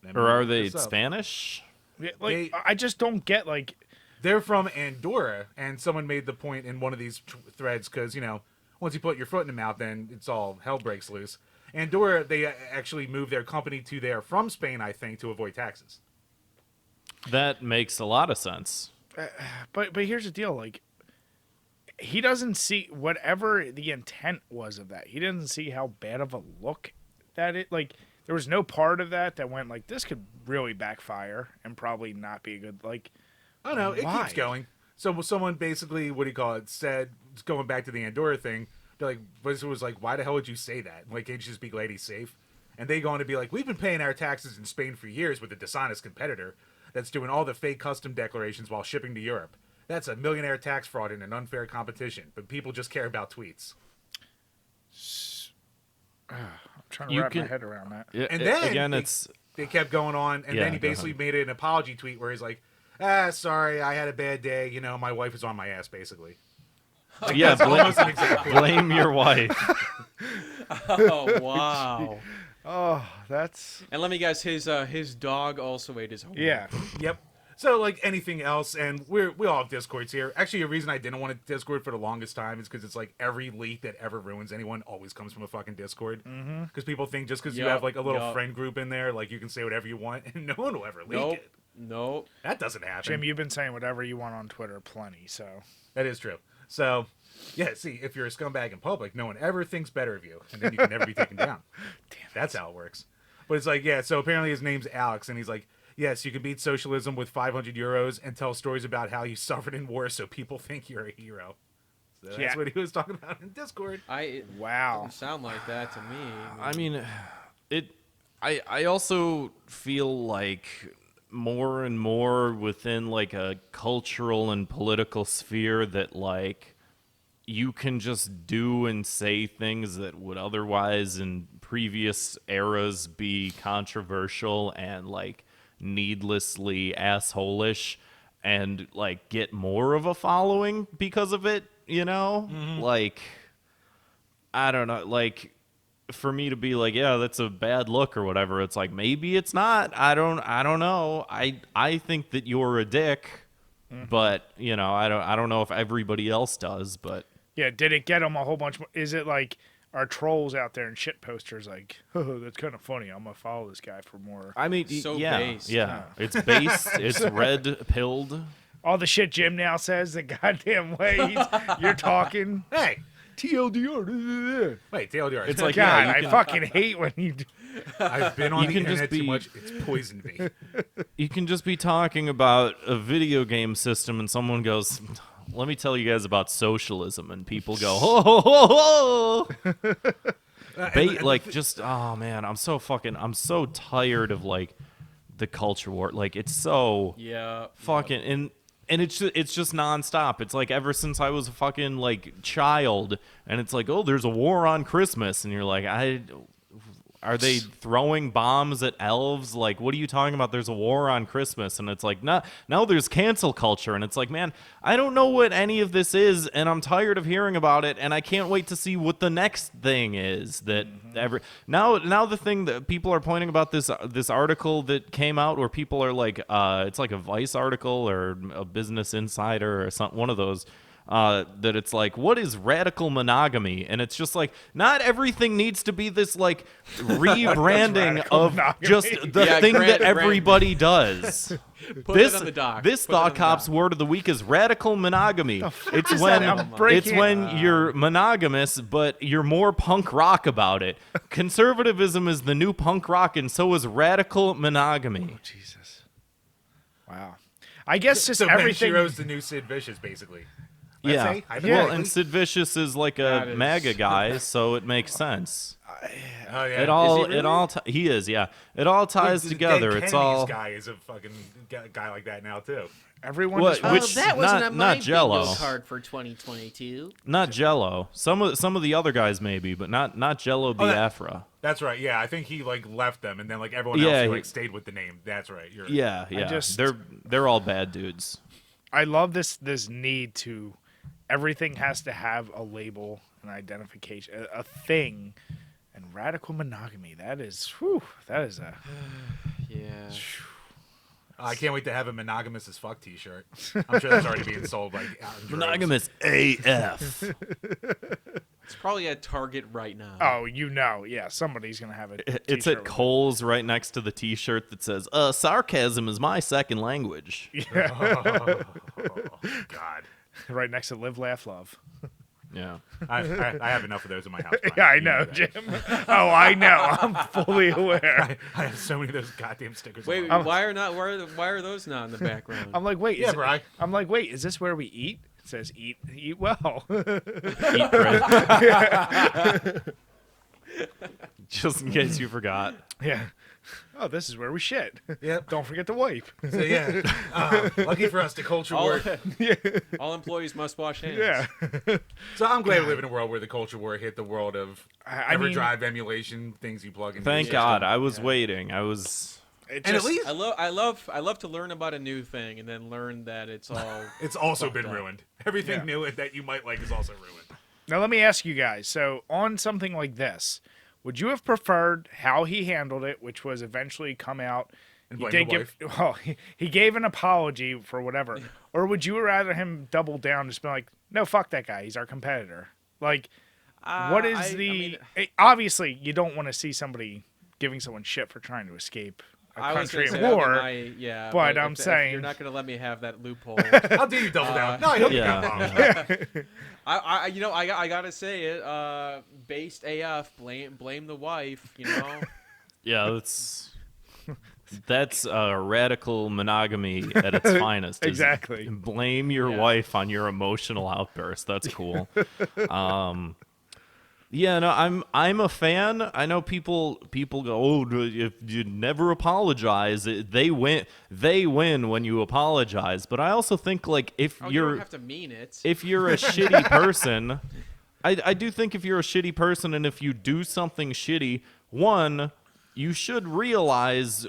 Speaker 2: let me
Speaker 5: Or are
Speaker 2: look
Speaker 5: they
Speaker 2: this up.
Speaker 5: Spanish?
Speaker 1: Yeah, like
Speaker 2: They-
Speaker 1: I just don't get like.
Speaker 2: They're from Andorra, and someone made the point in one of these threads because once you put your foot in the mouth, then it's all hell breaks loose. Andorra, they actually moved their company to there from Spain, I think, to avoid taxes.
Speaker 5: That makes a lot of sense.
Speaker 1: But here's the deal, like. He doesn't see whatever the intent was of that. He doesn't see how bad of a look that it like. There was no part of that went like this could really backfire and probably not be a good like.
Speaker 2: Oh no, it
Speaker 1: Why?
Speaker 2: keeps going. So someone basically, what do you call it, said, going back to the Andorra thing, they're like, was like, why the hell would you say that? Like, can't you just be glad he's safe? And they go on to be like, we've been paying our taxes in Spain for years with a dishonest competitor that's doing all the fake custom declarations while shipping to Europe. That's a millionaire tax fraud in an unfair competition, but people just care about tweets.
Speaker 1: I'm trying to
Speaker 5: You
Speaker 1: wrap my
Speaker 5: can-
Speaker 1: head around that.
Speaker 2: And then
Speaker 5: again,
Speaker 2: they-
Speaker 5: it's
Speaker 2: They kept going on, and
Speaker 5: Yeah,
Speaker 2: then he
Speaker 5: go
Speaker 2: basically
Speaker 5: ahead.
Speaker 2: made an apology tweet where he's like, sorry, I had a bad day. My wife is on my ass, basically.
Speaker 5: yeah.
Speaker 2: Almost an exact quote.
Speaker 5: Blame your wife.
Speaker 3: oh wow!
Speaker 1: Oh, that's
Speaker 3: And let me guess, his dog also ate his homework.
Speaker 1: yeah.
Speaker 2: Yep. So, like anything else, and we all have Discords here. Actually, a reason I didn't want a Discord for the longest time is because it's like every leak that ever ruins anyone always comes from a fucking Discord. Because people think just because you
Speaker 3: Yup,
Speaker 2: have like a little
Speaker 3: yup.
Speaker 2: friend group in there, like you can say whatever you want, and no one will ever leak
Speaker 3: Nope.
Speaker 2: it.
Speaker 3: Nope.
Speaker 2: That doesn't happen.
Speaker 1: Jim, you've been saying whatever you want on Twitter plenty, so
Speaker 2: That is true. So, yeah, see, if you're a scumbag in public, no one ever thinks better of you, and then you can never be taken down. That's how it works. But it's like, yeah, so apparently his name's Alex, and he's like, yes, you can beat socialism with 500 euros and tell stories about how you suffered in war so people think you're a hero. So that's
Speaker 1: Yeah.
Speaker 2: what he was talking about in Discord.
Speaker 3: It
Speaker 1: wow.
Speaker 3: doesn't sound like that to me.
Speaker 5: I mean, I also feel like more and more within like a cultural and political sphere that like you can just do and say things that would otherwise in previous eras be controversial and like needlessly assholish and like get more of a following because of it, Like I don't know, like for me to be like, yeah, that's a bad look or whatever, it's like maybe it's not. I don't know. I think that you're a dick, but I don't know if everybody else does, but
Speaker 1: Yeah, did it get him a whole bunch more? Is it like our trolls out there and shit posters like, oh, that's kind of funny. I'm going to follow this guy for more.
Speaker 5: I mean,
Speaker 3: So
Speaker 5: yeah,
Speaker 3: based.
Speaker 5: yeah, it's based, it's red pilled.
Speaker 1: All the shit Jim now says the goddamn way you're talking.
Speaker 2: Hey,
Speaker 1: TLDR.
Speaker 2: wait, TLDR.
Speaker 5: It's like,
Speaker 1: God,
Speaker 5: yeah, you
Speaker 1: I
Speaker 5: can-
Speaker 1: fucking hate when you do.
Speaker 2: I've been on
Speaker 5: You
Speaker 2: the
Speaker 5: can just
Speaker 2: internet too
Speaker 5: be-
Speaker 2: much. It's poisoned me.
Speaker 5: You can just be talking about a video game system and someone goes, let me tell you guys about socialism, and people go, oh, like just, oh man, I'm so tired of like the culture war. Like it's so
Speaker 3: yeah.
Speaker 5: fucking and it's just nonstop. It's like ever since I was a fucking like child, and it's like, oh, there's a war on Christmas, and you're like, are they throwing bombs at elves? Like, what are you talking about? There's a war on Christmas, and it's like, no, there's cancel culture, and it's like, man, I don't know what any of this is, and I'm tired of hearing about it, and I can't wait to see what the next thing is. That now the thing that people are pointing about this article that came out where people are like, it's like a Vice article or a Business Insider or one of those. that it's like, what is radical monogamy? And it's just like, not everything needs to be this like rebranding of
Speaker 1: monogamy?
Speaker 5: just the thing that
Speaker 3: Grant.
Speaker 5: everybody does.
Speaker 3: Put it on the dock.
Speaker 5: This
Speaker 3: Put it on
Speaker 5: Thought
Speaker 3: the
Speaker 5: Cop's
Speaker 3: dock.
Speaker 5: word of the week is radical monogamy. It's
Speaker 1: is
Speaker 5: when
Speaker 1: that? I'm breaking-
Speaker 5: you're monogamous, but you're more punk rock about it. Conservatism is the new punk rock, and so is radical monogamy.
Speaker 1: Jesus. Wow. I guess just
Speaker 2: So
Speaker 1: everything.
Speaker 2: Ben Shiro's the new Sid Vicious, basically. Let's
Speaker 5: Yeah.
Speaker 2: say,
Speaker 5: Well,
Speaker 2: hypothetically.
Speaker 5: and Sid Vicious is like
Speaker 3: That
Speaker 5: a
Speaker 3: is-
Speaker 5: MAGA guy, so it makes sense.
Speaker 2: Oh yeah.
Speaker 5: It all,
Speaker 3: Is he
Speaker 5: it all, he is, yeah. It all ties
Speaker 2: The
Speaker 5: together.
Speaker 2: Dead
Speaker 5: It's
Speaker 2: Kennedys
Speaker 5: all.
Speaker 2: guy is a fucking guy like that now too.
Speaker 1: Everyone
Speaker 5: What-
Speaker 1: just
Speaker 4: Oh,
Speaker 5: which-
Speaker 4: that wasn't
Speaker 5: not-
Speaker 4: on my
Speaker 5: not Jell-O.
Speaker 4: bingo card for 2022.
Speaker 5: Not Jello. Some of the other guys maybe, but not Jello Biafra.
Speaker 2: That's right. Yeah, I think he like left them, and then like everyone
Speaker 5: Yeah,
Speaker 2: else who,
Speaker 5: he-
Speaker 2: like stayed with the name. That's right. You're right.
Speaker 5: Yeah, yeah.
Speaker 1: just-
Speaker 5: They're all bad dudes.
Speaker 1: I love this need to everything has to have a label, an identification, a thing. And radical monogamy, that is a
Speaker 3: Yeah.
Speaker 2: I can't wait to have a monogamous as fuck T-shirt. I'm sure that's already being sold like out in droves.
Speaker 5: Monogamous AF.
Speaker 3: It's probably at Target right now.
Speaker 1: oh, yeah, somebody's gonna have it.
Speaker 5: It's at Kohl's right next to the T-shirt that says, sarcasm is my second language."
Speaker 2: Oh, God.
Speaker 1: right next to Live, Laugh, Love.
Speaker 5: Yeah.
Speaker 2: I have enough of those in my house. Brian.
Speaker 1: Yeah, I
Speaker 2: You
Speaker 1: know,
Speaker 2: that.
Speaker 1: Jim. Oh, I know. I'm fully aware.
Speaker 2: I have so many of those goddamn stickers.
Speaker 3: Wait,
Speaker 2: on.
Speaker 3: why are those not in the background?
Speaker 1: I'm like, wait,
Speaker 2: Yeah, Brian.
Speaker 1: I'm like, wait, is this where we eat? It says eat well.
Speaker 5: Eat bread. Just in case you forgot.
Speaker 1: yeah. Oh, this is where we shit.
Speaker 2: Yep.
Speaker 1: Don't forget to wipe.
Speaker 2: So yeah, lucky for us, the culture
Speaker 3: all,
Speaker 2: war.
Speaker 3: all employees must wash hands.
Speaker 1: Yeah.
Speaker 2: So I'm glad we live in a world where the culture war hit the world of
Speaker 1: I mean,
Speaker 2: EverDrive emulation, things you plug in.
Speaker 5: Thank God. I was waiting. I was.
Speaker 1: it
Speaker 2: And at
Speaker 1: just,
Speaker 2: least
Speaker 3: I love to learn about a new thing and then learn that it's all.
Speaker 2: it's also
Speaker 3: fucked
Speaker 2: been
Speaker 3: up.
Speaker 2: ruined. Everything
Speaker 1: Yeah.
Speaker 2: new that you might like is also ruined.
Speaker 1: now let me ask you guys. So on something like this, would you have preferred how he handled it, which was eventually come out?
Speaker 2: And
Speaker 1: He
Speaker 2: blame
Speaker 1: did
Speaker 2: the
Speaker 1: give. Well, he gave an apology for whatever. Or would you rather him double down, just be like, no, fuck that guy. He's our competitor. Like, what is obviously, you don't want to see somebody giving someone shit for trying to escape a
Speaker 3: I was
Speaker 1: country
Speaker 3: gonna
Speaker 1: at
Speaker 3: say,
Speaker 1: war.
Speaker 3: yeah,
Speaker 1: but
Speaker 3: if-
Speaker 1: I'm
Speaker 3: if
Speaker 1: saying-
Speaker 3: you're not gonna let me have that loophole.
Speaker 2: How dare you double down? No, I don't
Speaker 5: Yeah.
Speaker 2: think I'm wrong.
Speaker 3: I gotta say it. Based AF, blame the wife. You know.
Speaker 5: Yeah, that's radical monogamy at its finest. is
Speaker 1: Exactly.
Speaker 5: Blame your
Speaker 3: Yeah.
Speaker 5: wife on your emotional outburst. That's cool. Yeah, no, I'm a fan. I know people go, "Oh, if you never apologize, they win. They win when you apologize." But I also think like if
Speaker 3: Oh, you
Speaker 5: you're
Speaker 3: don't have to mean it.
Speaker 5: if you're a shitty person, I do think if you're a shitty person and if you do something shitty, one, you should realize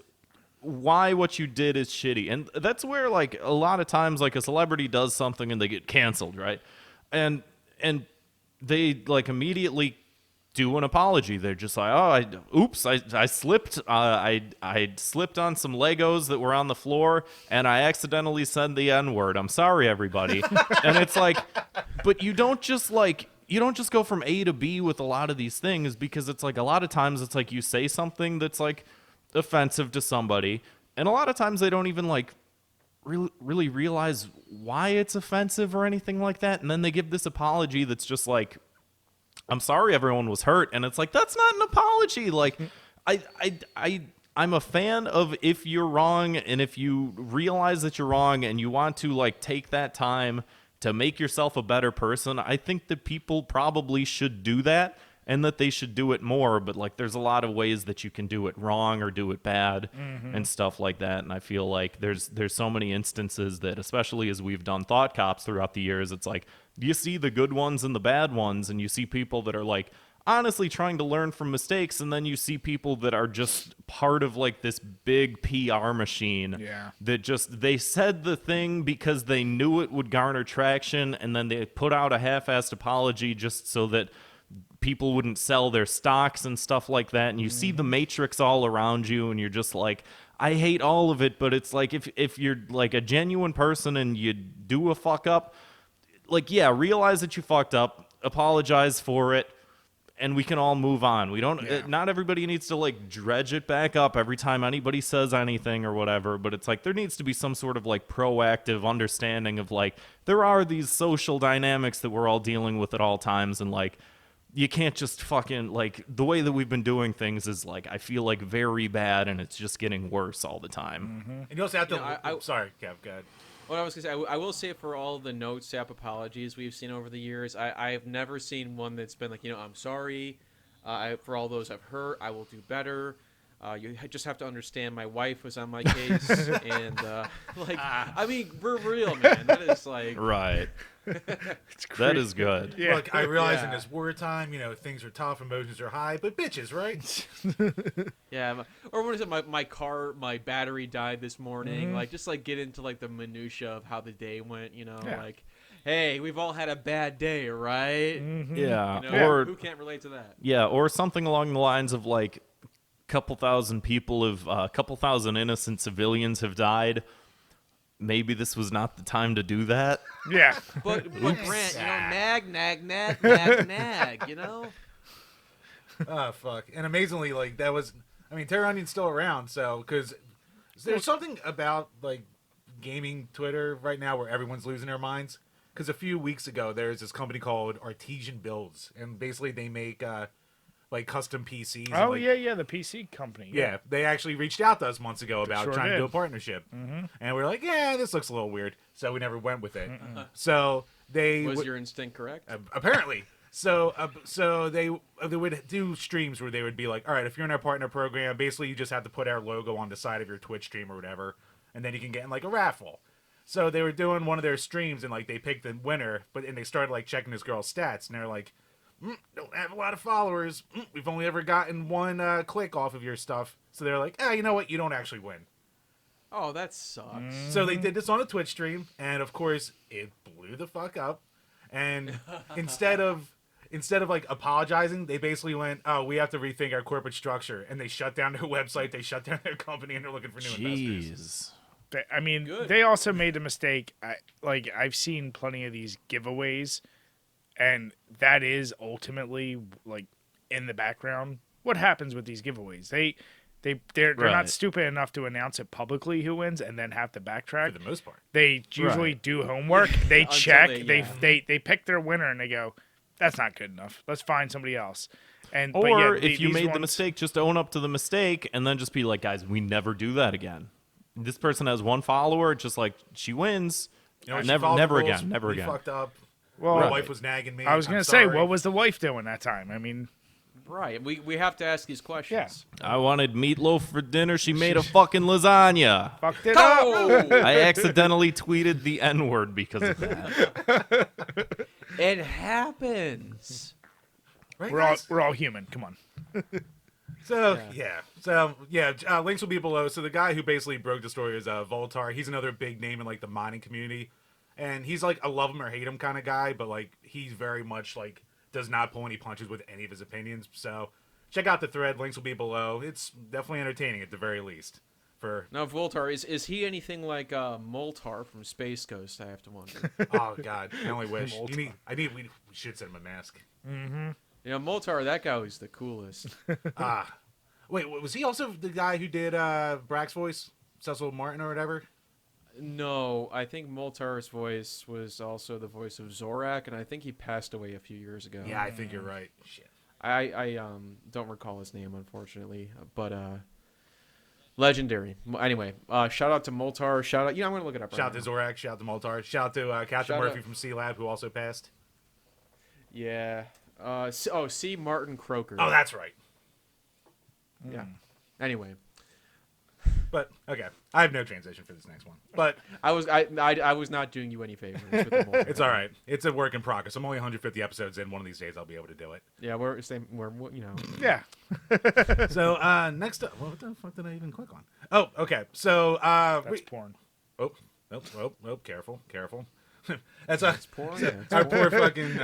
Speaker 5: why what you did is shitty. And that's where like a lot of times like a celebrity does something and they get canceled, right? And they like immediately do an apology. They're just like, "Oh, I slipped. I slipped on some Legos that were on the floor, and I accidentally said the N-word. I'm sorry, everybody." And it's like, but you don't just go from A to B with a lot of these things, because it's like a lot of times it's like you say something that's like offensive to somebody, and a lot of times they don't even like really realize why it's offensive or anything like that, and then they give this apology that's just like, "I'm sorry everyone was hurt," and it's like, that's not an apology. Like, I'm a fan of if you're wrong and if you realize that you're wrong and you want to like take that time to make yourself a better person. I think that people probably should do that and that they should do it more, but like there's a lot of ways that you can do it wrong or do it bad and stuff like that. And I feel like there's so many instances that, especially as we've done Thought Cops throughout the years, it's like you see the good ones and the bad ones, and you see people that are like honestly trying to learn from mistakes, and then you see people that are just part of like this big PR machine that just they said the thing because they knew it would garner traction, and then they put out a half-assed apology just so that people wouldn't sell their stocks and stuff like that. And you see the matrix all around you, and you're just like, I hate all of it. But it's like if you're like a genuine person and you do a fuck up, like, yeah, realize that you fucked up, apologize for it, and we can all move on. We don't. Not everybody needs to like dredge it back up every time anybody says anything or whatever. But it's like there needs to be some sort of like proactive understanding of like there are these social dynamics that we're all dealing with at all times, and like you can't just fucking like the way that we've been doing things is like I feel like very bad, and it's just getting worse all the time.
Speaker 2: And you also have to. Sorry, Kev. Go ahead.
Speaker 3: What I was gonna say, I will say for all the notes app apologies we've seen over the years, I've never seen one that's been like, I'm sorry. For all those I've hurt, I will do better. You just have to understand my wife was on my case, and I mean, we're real, man. That is like
Speaker 5: Right. That is good.
Speaker 2: Yeah. Look, I realize in this wartime, things are tough, emotions are high, but bitches, right?
Speaker 3: Yeah, or when is it? My car, my battery died this morning. Like, just like get into like the minutia of how the day went. Like, hey, we've all had a bad day, right?
Speaker 5: Yeah. Or
Speaker 3: who can't relate to that?
Speaker 5: Yeah, or something along the lines of like couple thousand people have couple thousand innocent civilians have died. Maybe this was not the time to do that.
Speaker 1: Yeah.
Speaker 3: But Brent, nag,
Speaker 2: Oh, fuck. And amazingly, like, TerraOnion's still around, so, because there's something about, like, gaming Twitter right now where everyone's losing their minds. Because a few weeks ago, there's this company called Artesian Builds, and basically they make, like, custom PCs.
Speaker 1: Oh,
Speaker 2: like,
Speaker 1: the PC company.
Speaker 2: Yeah, they actually reached out to us months ago about trying to do a
Speaker 1: did.
Speaker 2: partnership. And we were like, yeah, this looks a little weird. So we never went with it. So they...
Speaker 3: Was your instinct correct?
Speaker 2: Apparently. So they would do streams where they would be like, all right, if you're in our partner program, basically you just have to put our logo on the side of your Twitch stream or whatever, and then you can get in, like, a raffle. So they were doing one of their streams, and, like, they picked the winner, and they started, like, checking this girl's stats, and they're like, don't have a lot of followers. We've only ever gotten one click off of your stuff. So they're like, you know what? You don't actually win.
Speaker 3: Oh, that sucks.
Speaker 2: So they did this on a Twitch stream, and of course, it blew the fuck up. And instead of like apologizing, they basically went, "Oh, we have to rethink our corporate structure," and they shut down their website, they shut down their company, and they're looking for new investors.
Speaker 1: Jeez. They also made the mistake. I've seen plenty of these giveaways. And that is ultimately, like, in the background, what happens with these giveaways. They're not stupid enough to announce it publicly who wins and then have to backtrack.
Speaker 2: For the most part.
Speaker 1: They usually do homework. They check. They pick their winner and they go, that's not good enough. Let's find somebody else.
Speaker 5: If you made the mistake, just own up to the mistake and then just be like, guys, we never do that again. This person has one follower. Just like, she wins. Never again. Never again.
Speaker 2: Fucked up.
Speaker 1: Well,
Speaker 2: my wife was nagging me.
Speaker 1: I was going to say, what was the wife doing that time? I mean...
Speaker 3: Right. We have to ask these questions.
Speaker 5: I wanted meatloaf for dinner. She made a fucking lasagna.
Speaker 1: Fucked it up.
Speaker 5: I accidentally tweeted the N-word because of that.
Speaker 3: It happens.
Speaker 2: Right,
Speaker 1: we're all human. Come on.
Speaker 2: Links will be below. So the guy who basically broke the story is Voltar. He's another big name in, like, the mining community. And he's like a love him or hate him kind of guy, but like he's very much like does not pull any punches with any of his opinions. So check out the thread. Links will be below. It's definitely entertaining at the very least. Now,
Speaker 3: Voltar, is he anything like Moltar from Space Ghost? I have to wonder.
Speaker 2: Oh God, I only wish. We should send him a mask.
Speaker 3: Moltar, that guy was the coolest.
Speaker 2: Wait, was he also the guy who did Brack's voice, Cecil Martin or whatever?
Speaker 3: No, I think Moltar's voice was also the voice of Zorak, and I think he passed away a few years ago.
Speaker 2: Yeah, I think you're right. Shit.
Speaker 3: I don't recall his name, unfortunately, but legendary. Anyway, shout out to Moltar. Shout out. I'm going to look it up right now.
Speaker 2: Shout out to Zorak. Shout out to Moltar. Shout out to Captain Murphy from C-Lab, who also passed.
Speaker 3: Yeah. C. Martin Croker.
Speaker 2: Oh, that's right.
Speaker 3: Yeah. Anyway.
Speaker 2: But okay, I have no transition for this next one. But
Speaker 3: I was not doing you any favors with the Moltar.
Speaker 2: It's all right. It's a work in progress. I'm only 150 episodes in. One of these days, I'll be able to do it.
Speaker 3: Yeah, we're
Speaker 1: Yeah.
Speaker 2: So next up, what the fuck did I even click on? Oh, okay. So
Speaker 1: that's porn.
Speaker 2: Oh, careful. That's
Speaker 3: porn.
Speaker 2: our poor fucking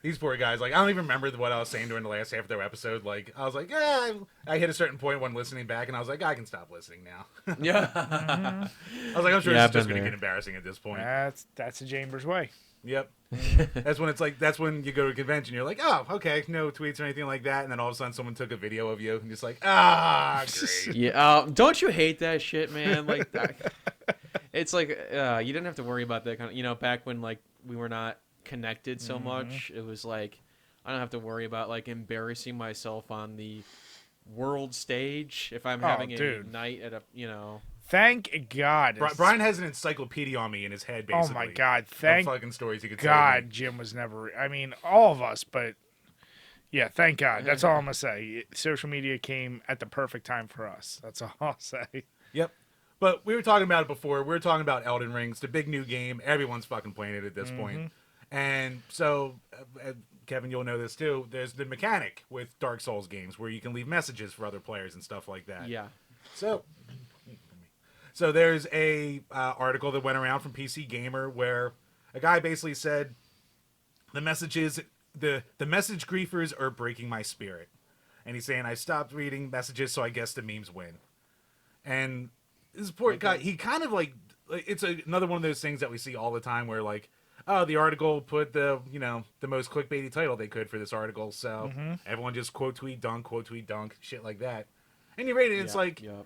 Speaker 2: these poor guys. Like I don't even remember what I was saying during the last half of their episode. Like I was like, I hit a certain point when listening back, and I was like, I can stop listening now.
Speaker 3: Yeah.
Speaker 2: I was like, I'm sure it's just going to get embarrassing at this point.
Speaker 1: That's a Chambers way.
Speaker 2: Yep. That's when you go to a convention. You're like, oh, okay, no tweets or anything like that, and then all of a sudden someone took a video of you, and just like, great.
Speaker 3: Yeah. Don't you hate that shit, man? Like, it's like you didn't have to worry about that kind of. Back when like we were not connected so much, it was like I don't have to worry about like embarrassing myself on the world stage if I'm having a night at a
Speaker 1: Thank God.
Speaker 2: Brian has an encyclopedia on me in his head, basically.
Speaker 1: Oh my God! Thank
Speaker 2: fucking stories you could
Speaker 1: God, Jim was never. I mean, all of us, but yeah, thank God. That's all I'm gonna say. Social media came at the perfect time for us. That's all I'll say.
Speaker 2: Yep. But we were talking about it before. We were talking about Elden Ring. It's the big new game. Everyone's fucking playing it at this point. And so, Kevin, you'll know this too. There's the mechanic with Dark Souls games where you can leave messages for other players and stuff like that.
Speaker 3: Yeah.
Speaker 2: So there's a article that went around from PC Gamer where a guy basically said, the message griefers are breaking my spirit. And he's saying, I stopped reading messages, so I guess the memes win. And this poor guy, he kind of like it's another one of those things that we see all the time where like, oh, the article put the most clickbaity title they could for this article, so everyone just quote tweet dunk, shit like that. And you read it, it's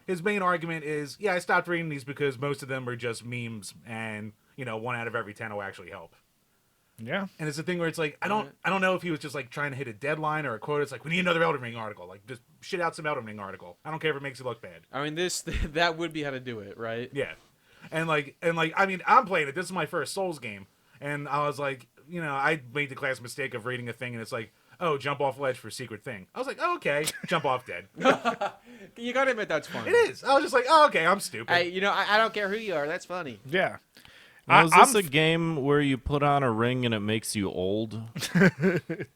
Speaker 2: his main argument is, I stopped reading these because most of them are just memes, and 1 out of every 10 will actually help.
Speaker 1: Yeah.
Speaker 2: And it's a thing where it's like I don't know if he was just like trying to hit a deadline or a quote. It's like, we need another Elden Ring article. Like, just shit out some Elden Ring article. I don't care if it makes it look bad.
Speaker 3: I mean, that would be how to do it, right?
Speaker 2: Yeah. And I mean, I'm playing it. This is my first Souls game, and I was like, I made the class mistake of reading a thing, and it's like, oh, jump off ledge for secret thing. I was like, oh, okay, jump off dead.
Speaker 3: You gotta admit that's funny.
Speaker 2: It is. I was just like, oh, okay, I'm stupid.
Speaker 3: I don't care who you are. That's funny.
Speaker 1: Yeah.
Speaker 5: Now, is this a game where you put on a ring and it makes you old?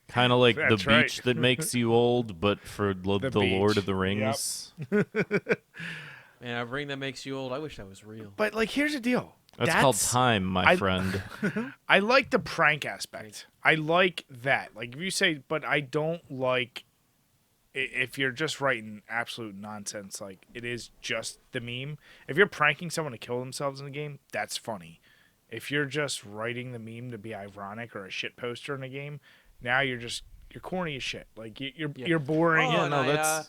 Speaker 5: Kind of like the beach that makes you old, but for the Lord of the Rings.
Speaker 1: Yep.
Speaker 3: Man, a ring that makes you old. I wish that was real.
Speaker 1: But like, here's the deal.
Speaker 5: That's called time, my friend.
Speaker 1: I like the prank aspect. I like that. Like, if you say, but I don't like if you're just writing absolute nonsense. Like, it is just the meme. If you're pranking someone to kill themselves in the game, that's funny. If you're just writing the meme to be ironic or a shit poster in a game, now you're corny as shit. Like, you're boring.
Speaker 3: Oh, no,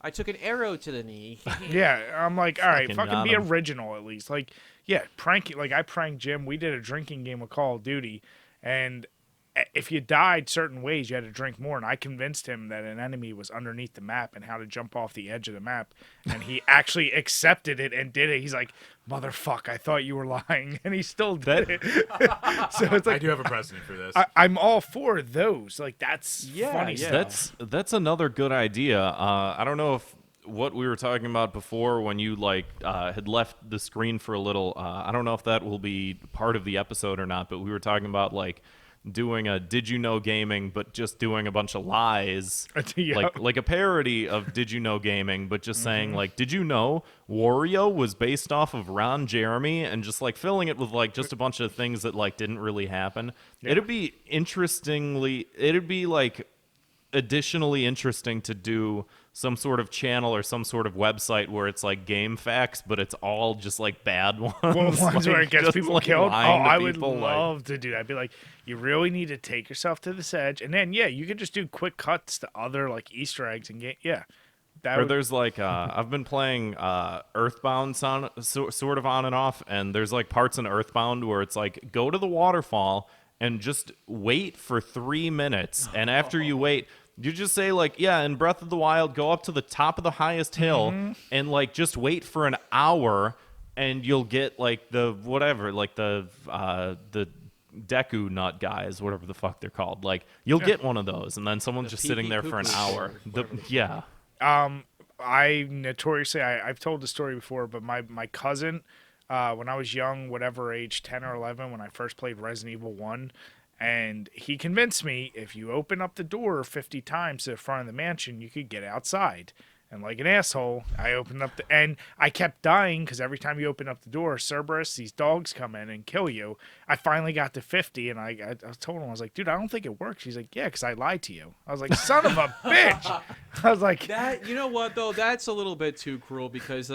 Speaker 3: I took an arrow to the knee.
Speaker 1: Yeah, I'm like, all right, fucking be
Speaker 5: him.
Speaker 1: original at least. Like, yeah, pranking. Like, I pranked Jim. We did a drinking game of Call of Duty, and if you died certain ways, you had to drink more. And I convinced him that an enemy was underneath the map and how to jump off the edge of the map. And he actually accepted it and did it. He's like, motherfucker, I thought you were lying. And he still did it. So it's like,
Speaker 2: I do have a precedent for this.
Speaker 1: I'm all for those. Like, that's funny stuff.
Speaker 5: That's another good idea. I don't know if what we were talking about before when you had left the screen for a little. I don't know if that will be part of the episode or not, but we were talking about doing a Did You Know Gaming, but just doing a bunch of lies, like a parody of Did You Know Gaming, but just saying did you know Wario was based off of Ron Jeremy, and just filling it with just a bunch of things that didn't really happen. Yeah. It'd be additionally interesting to do some sort of channel or some sort of website where it's game facts, but it's all just bad ones.
Speaker 1: Ones where it gets people killed. Oh, I would love to do that. I'd be like, you really need to take yourself to this edge, and then you could just do quick cuts to other Easter eggs and there's I've been playing Earthbound sort of on and off, and there's parts in Earthbound where it's go to the waterfall and just wait for 3 minutes, and after you wait, you just say in Breath of the Wild, go up to the top of the highest hill and just wait for an hour, and you'll get the whatever, the Deku nut guys, whatever the fuck they're called. You'll get one of those, and then someone's just sitting there for an hour. I notoriously, I've told the story before, but my cousin, when I was young, whatever age, 10 or 11, when I first played Resident Evil 1, and he convinced me if you open up the door 50 times to the front of the mansion, you could get outside. And like an asshole, I opened up and I kept dying because every time you open up the door, Cerberus, these dogs come in and kill you. I finally got to 50, and I told him, I was like, dude, I don't think it works. He's like, yeah, because I lied to you. I was like, son of a bitch. I was like,
Speaker 3: that. You know what though? That's a little bit too cruel because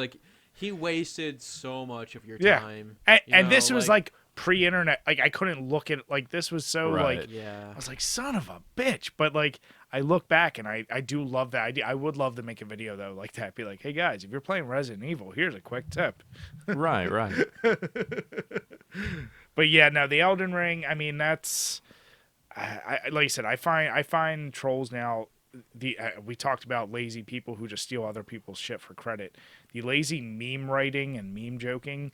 Speaker 3: he wasted so much of your time.
Speaker 1: And this was pre-internet, like I couldn't look at like this was so
Speaker 5: Right.
Speaker 1: like
Speaker 3: Yeah.
Speaker 1: I was like, son of a bitch. But like I look back and I do love that idea. I would love to make a video though like that. Be like, hey guys, if you're playing Resident Evil, here's a quick tip.
Speaker 5: Right.
Speaker 1: But yeah, no, the Elden Ring. I mean, that's I like I said. I find trolls now. We talked about lazy people who just steal other people's shit for credit. The lazy meme writing and meme joking.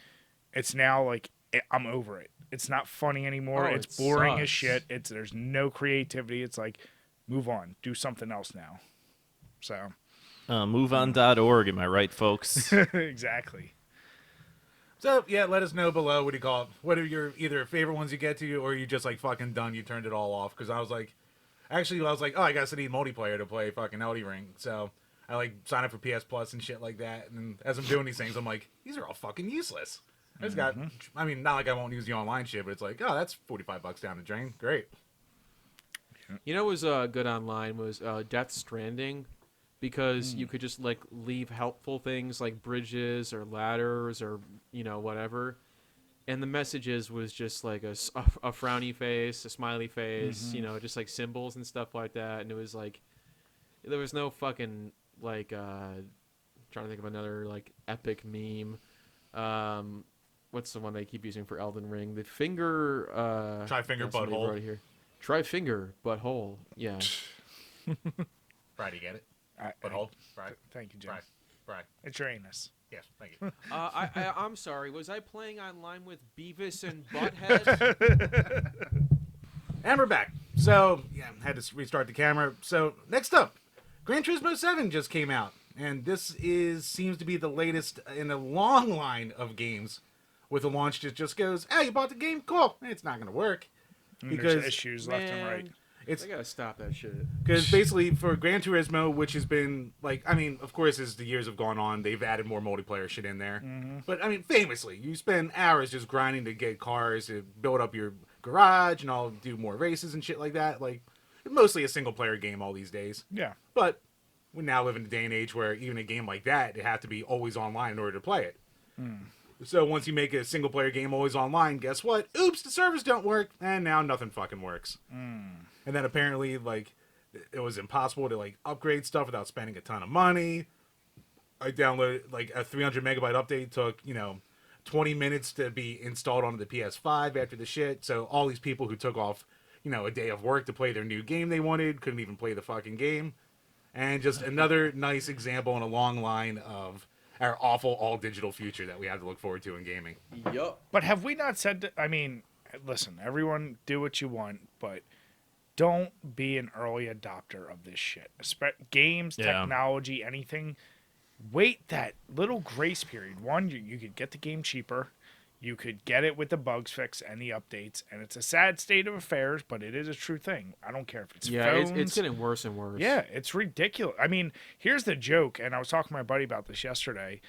Speaker 1: It's now like I'm over it. It's not funny anymore.
Speaker 3: Oh,
Speaker 1: it's
Speaker 3: it
Speaker 1: boring as
Speaker 3: sucks.
Speaker 1: shit. There's no creativity. It's like move on, do something else now. So
Speaker 5: MoveOn.org, am I right, folks?
Speaker 1: exactly.
Speaker 2: So yeah, let us know below. What do you call it? What are your either favorite ones you get to, or you just like fucking done? You turned it all off because I was like, oh, I guess I need multiplayer to play fucking Elden Ring. So I like sign up for PS Plus and shit like that. And as I'm doing these things, I'm like, these are all fucking useless. I just got. I mean, not like I won't use the online shit, but it's like, oh, that's $45 down the drain. Great.
Speaker 3: You know what was good online was Death Stranding, because you could just like leave helpful things like bridges or ladders or whatever, and the messages was just like a frowny face, a smiley face, just like symbols and stuff like that, and it was like there was no fucking like trying to think of another like epic meme. What's the one they keep using for Elden Ring? The finger.
Speaker 2: Try-finger
Speaker 3: that's what they
Speaker 2: butthole.
Speaker 3: wrote here. Try-finger butthole. Yeah.
Speaker 2: Friday, get it?
Speaker 1: I-
Speaker 2: Butthole. Friday.
Speaker 1: Thank you, Jim.
Speaker 2: Friday.
Speaker 1: It's your anus.
Speaker 2: Yes. Thank you.
Speaker 3: I'm sorry. Was I playing online with Beavis and Butthead?
Speaker 2: And we're back. So yeah, had to restart the camera. So next up, Gran Turismo 7 just came out, and this seems to be the latest in a long line of games. With a launch that just goes, "Hey, you bought the game? Cool." It's not going to work because
Speaker 1: There's issues left and right.
Speaker 2: it's
Speaker 3: I gotta stop that shit.
Speaker 2: because basically for Gran Turismo, which has been like, I mean, of course, as the years have gone on, they've added more multiplayer shit in there. But I mean, famously, you spend hours just grinding to get cars, to build up your garage, and all do more races and shit like that. Like mostly a single player game all these days.
Speaker 1: Yeah.
Speaker 2: But we now live in a day and age where even a game like that, it have to be always online in order to play it. So once you make a single player game always online, guess what? Oops, the servers don't work, and now nothing fucking works. And then apparently, like, it was impossible to like upgrade stuff without spending a ton of money. I downloaded like a 300 megabyte update, took 20 minutes to be installed onto the PS5 after the shit. So all these people who took off a day of work to play their new game they wanted couldn't even play the fucking game. And just another nice example in a long line of our awful all-digital future that we have to look forward to in gaming.
Speaker 3: Yup.
Speaker 1: But have we not said that? I mean, listen, everyone do what you want, but don't be an early adopter of this shit. Games,
Speaker 5: Yeah.
Speaker 1: technology, anything. Wait that little grace period. One, you could get the game cheaper. You could get it with the bugs fix and the updates. And it's a sad state of affairs, but it is a true thing. I don't care if it's
Speaker 3: Yeah,
Speaker 1: phones.
Speaker 3: it's getting worse and worse.
Speaker 1: Yeah, it's ridiculous. I mean, here's the joke, and I was talking to my buddy about this yesterday.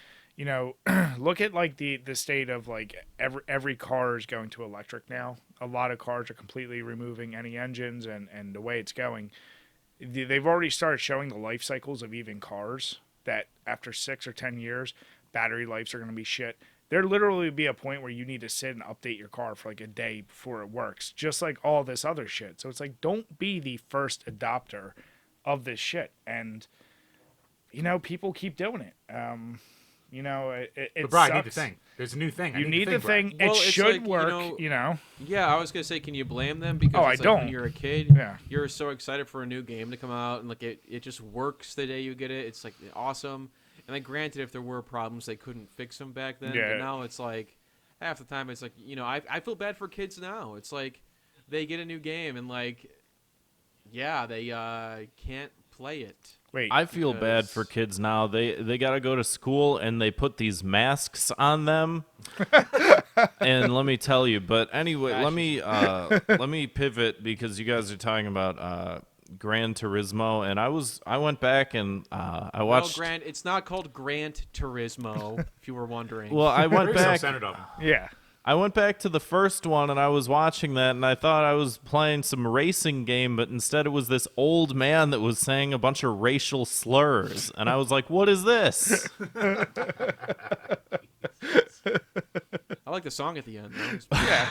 Speaker 1: Look at like the state of like every car is going to electric now. A lot of cars are completely removing any engines, and the way it's going, they've already started showing the life cycles of even cars. That after 6 or 10 years, battery lives are going to be shit. There literally be a point where you need to sit and update your car for like a day before it works, just like all this other shit. So it's like, don't be the first adopter of this shit. And, people keep doing it. It
Speaker 2: But Brian,
Speaker 1: sucks.
Speaker 2: need the thing. There's a new thing.
Speaker 1: You need the thing.
Speaker 3: Well,
Speaker 1: It
Speaker 3: it's
Speaker 1: should
Speaker 3: like,
Speaker 1: work,
Speaker 3: Yeah, I was gonna say, can you blame them? Because
Speaker 1: Oh, I
Speaker 3: it's like when
Speaker 1: don't.
Speaker 3: you're a kid,
Speaker 1: Yeah.
Speaker 3: you're so excited for a new game to come out, and like it just works the day you get it. It's like awesome. And like, granted, if there were problems, they couldn't fix them back then.
Speaker 1: Yeah.
Speaker 3: But now it's like half the time it's like I feel bad for kids now. It's like they get a new game and like they can't play it.
Speaker 1: Wait,
Speaker 5: I feel bad
Speaker 3: Because-
Speaker 5: for kids now. They got to go to school and they put these masks on them. And let me tell you, but anyway, let me pivot because you guys are talking about Gran Turismo, and I went back and I watched.
Speaker 3: Well, Grant, it's not called Grant Turismo, if you were wondering.
Speaker 5: Well, I went
Speaker 2: Very
Speaker 5: back.
Speaker 2: self-centered of them.
Speaker 1: yeah.
Speaker 5: I went back to the first one and I was watching that and I thought I was playing some racing game, but instead it was this old man that was saying a bunch of racial slurs. And I was like, what is this?
Speaker 3: I like the song at the end, though.
Speaker 2: Yeah.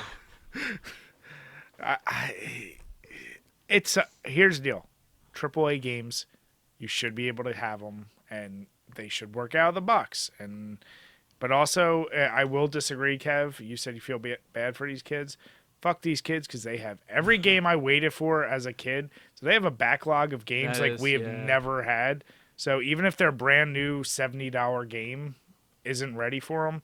Speaker 1: Here's the deal. AAA games, you should be able to have them, and they should work out of the box. But also, I will disagree, Kev. You said you feel bad for these kids. Fuck these kids, because they have every game I waited for as a kid. So they have a backlog of games we have never had. So even if their brand new $70 game isn't ready for them,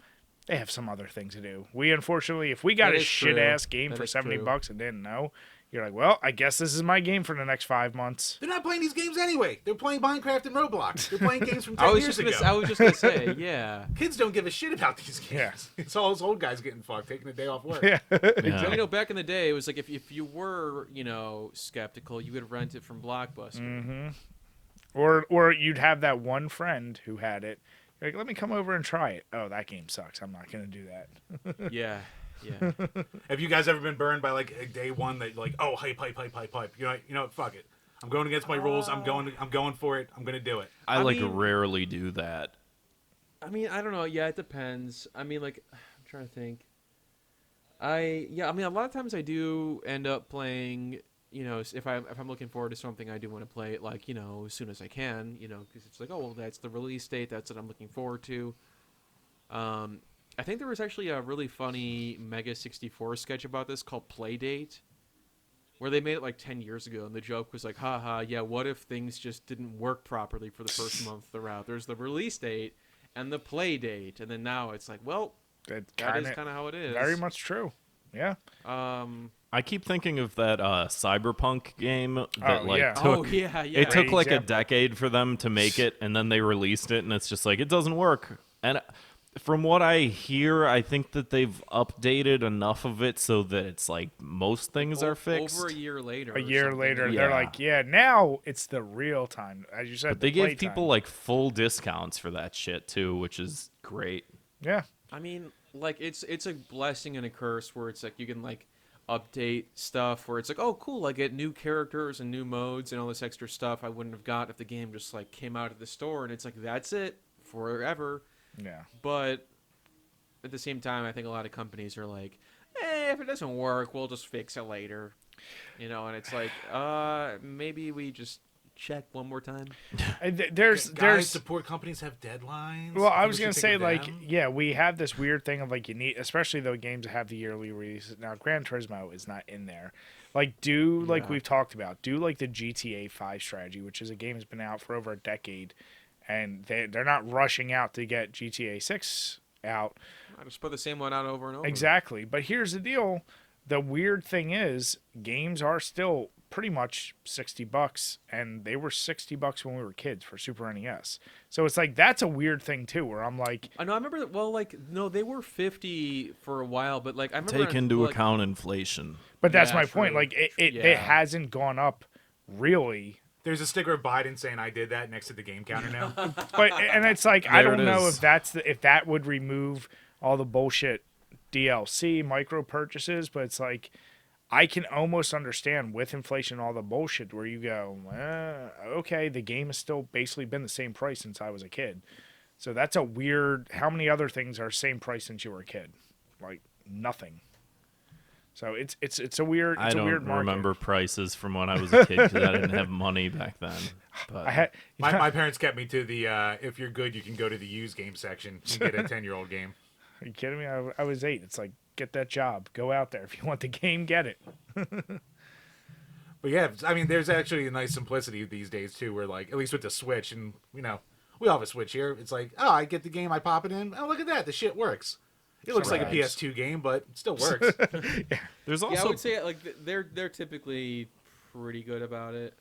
Speaker 1: they have some other thing to do. We, unfortunately, if we got a shit-ass game for $70 and didn't know, you're like, well, I guess this is my game for the next 5 months.
Speaker 2: They're not playing these games anyway. They're playing Minecraft and Roblox. They're playing games from 10 years ago.
Speaker 3: I was just going to say, yeah.
Speaker 2: Kids don't give a shit about these games.
Speaker 1: Yeah.
Speaker 2: It's all those old guys getting fucked, taking a day off work.
Speaker 1: Yeah.
Speaker 3: So, back in the day, it was like if you were, skeptical, you would rent it from Blockbuster.
Speaker 1: Mm-hmm. Or you'd have that one friend who had it. You're like, let me come over and try it. Oh, that game sucks. I'm not going to do that.
Speaker 3: Yeah.
Speaker 2: Have you guys ever been burned by like a day one that oh, hype. You know, fuck it. I'm going against my rules. I'm going for it. I'm going to do it.
Speaker 5: I rarely do that.
Speaker 3: I mean, I don't know. Yeah, it depends. I mean, I'm trying to think. A lot of times I do end up playing, if I'm looking forward to something, I do want to play it as soon as I can, because it's like, oh, well, that's the release date. That's what I'm looking forward to. I think there was actually a really funny Mega 64 sketch about this called Playdate, where they made it 10 years ago, and the joke was like, haha, yeah, what if things just didn't work properly for the first month they're out? There's the release date and the play date, and then now it's like, well, that is kind of how it is.
Speaker 1: Very much true. Yeah.
Speaker 5: I keep thinking of that Cyberpunk game that
Speaker 3: it
Speaker 5: took a decade for them to make it, and then they released it, and it's just like, it doesn't work. And from what I hear, I think that they've updated enough of it so that it's like most things are fixed.
Speaker 3: Over a year later.
Speaker 1: They're like, yeah, now it's the real time. As you said,
Speaker 5: but they gave people full discounts for that shit too, which is great.
Speaker 1: Yeah.
Speaker 3: I mean, it's a blessing and a curse where it's like you can update stuff where it's like, oh, cool, I get new characters and new modes and all this extra stuff I wouldn't have got if the game just came out at the store, and it's like, that's it forever.
Speaker 1: Yeah.
Speaker 3: But at the same time, I think a lot of companies are like, if it doesn't work, we'll just fix it later. And it's like, maybe we just check one more time.
Speaker 1: There's
Speaker 2: support companies have deadlines.
Speaker 1: Well, I was going to say, we have this weird thing of you need, especially the games that have the yearly releases. Now, Gran Turismo is not in there. We've talked about, do the GTA 5 strategy, which is a game that's been out for over a decade. And they're not rushing out to get GTA 6 out.
Speaker 3: I just put the same one out over and over.
Speaker 1: Exactly. But here's the deal. The weird thing is, games are still pretty much $60, and they were $60 when we were kids for Super NES. So it's that's a weird thing too, where I'm like,
Speaker 3: I know. I remember. Well, no, they were $50 for a while, but I remember
Speaker 5: take into account inflation.
Speaker 1: But that's my point. It hasn't gone up really.
Speaker 2: There's a sticker of Biden saying I did that next to the game counter now.
Speaker 1: And it's I don't know if that would remove all the bullshit DLC micro purchases, but it's I can almost understand with inflation all the bullshit where you go, okay, the game has still basically been the same price since I was a kid. So that's a weird, how many other things are same price since you were a kid? Nothing. So it's a weird market.
Speaker 5: I don't remember prices from when I was a kid because I didn't have money back then. But
Speaker 2: my parents kept me to the if you're good, you can go to the used game section and get a 10-year-old game.
Speaker 1: Are you kidding me? I was 8. It's get that job. Go out there. If you want the game, get it.
Speaker 2: But yeah, I mean, there's actually a nice simplicity these days too, where at least with the Switch, and we all have a Switch here. It's oh, I get the game, I pop it in. Oh, look at that, the shit works. It looks like a PS2 game, but it still works.
Speaker 1: Yeah.
Speaker 5: There's also,
Speaker 3: I would say they're typically pretty good about it.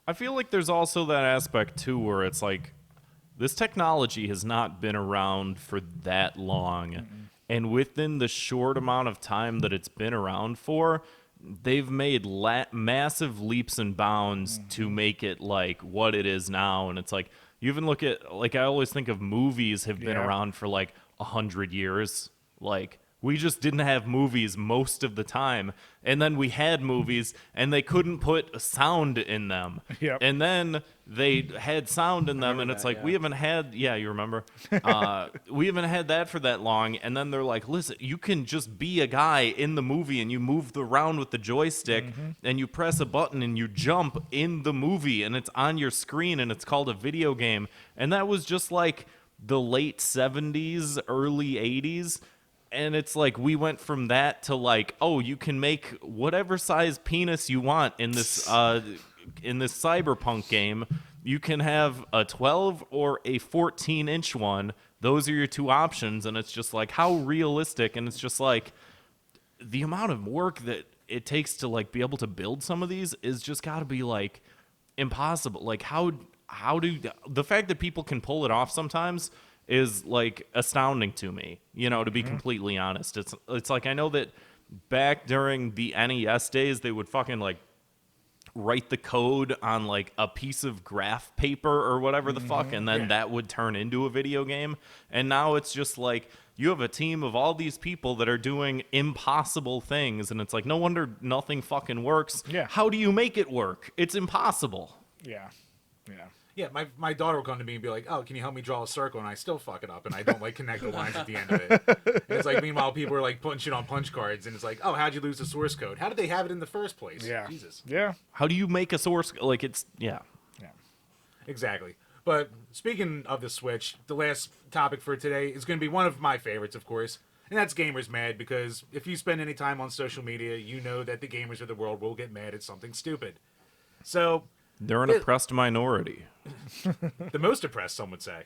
Speaker 5: I feel like there's also that aspect too, where it's this technology has not been around for that long, and within the short amount of time that it's been around for, they've made massive leaps and bounds to make it what it is now. And it's you even look at I always think of movies have been around for 100 years. We just didn't have movies most of the time. And then we had movies, and they couldn't put sound in them.
Speaker 1: Yep.
Speaker 5: And then they had sound in them, and it's
Speaker 3: that,
Speaker 5: like,
Speaker 3: yeah.
Speaker 5: we haven't had, you remember? We haven't had that for that long. And then they're like, listen, you can just be a guy in the movie, and you move around with the joystick, and you press a button, and you jump in the movie, and it's on your screen, and it's called a video game. And that was just like the late 70s, early 80s. And it's like we went from that to like, oh, you can make whatever size penis you want in this cyberpunk game. You can have a 12 or a 14-inch one. Those are your two options, and it's just like how realistic. And it's just like the amount of work that it takes to like be able to build some of these is just got to be like impossible. Like how do the fact that people can pull it off sometimes is like astounding to me, to be completely honest. It's like I know that back during the NES days, they would fucking like write the code on like a piece of graph paper or whatever the fuck, and then that would turn into a video game. And now it's just like you have a team of all these people that are doing impossible things, and it's like no wonder nothing fucking works.
Speaker 1: Yeah.
Speaker 5: How do you make it work? It's impossible.
Speaker 1: Yeah.
Speaker 2: Yeah, my daughter will come to me and be like, "Oh, can you help me draw a circle?" And I still fuck it up, and I don't like connect the lines at the end of it. And it's like, meanwhile, people are like putting shit on punch cards, and it's like, "Oh, how'd you lose the source code? How did they have it in the first place?"
Speaker 1: Yeah.
Speaker 2: Jesus.
Speaker 1: Yeah.
Speaker 5: How do you make a source like it's
Speaker 1: Yeah.
Speaker 2: Exactly. But speaking of the Switch, the last topic for today is going to be one of my favorites, of course, and that's Gamers Mad, because if you spend any time on social media, you know that the gamers of the world will get mad at something stupid. So,
Speaker 5: they're an oppressed minority.
Speaker 2: the most oppressed, some would say.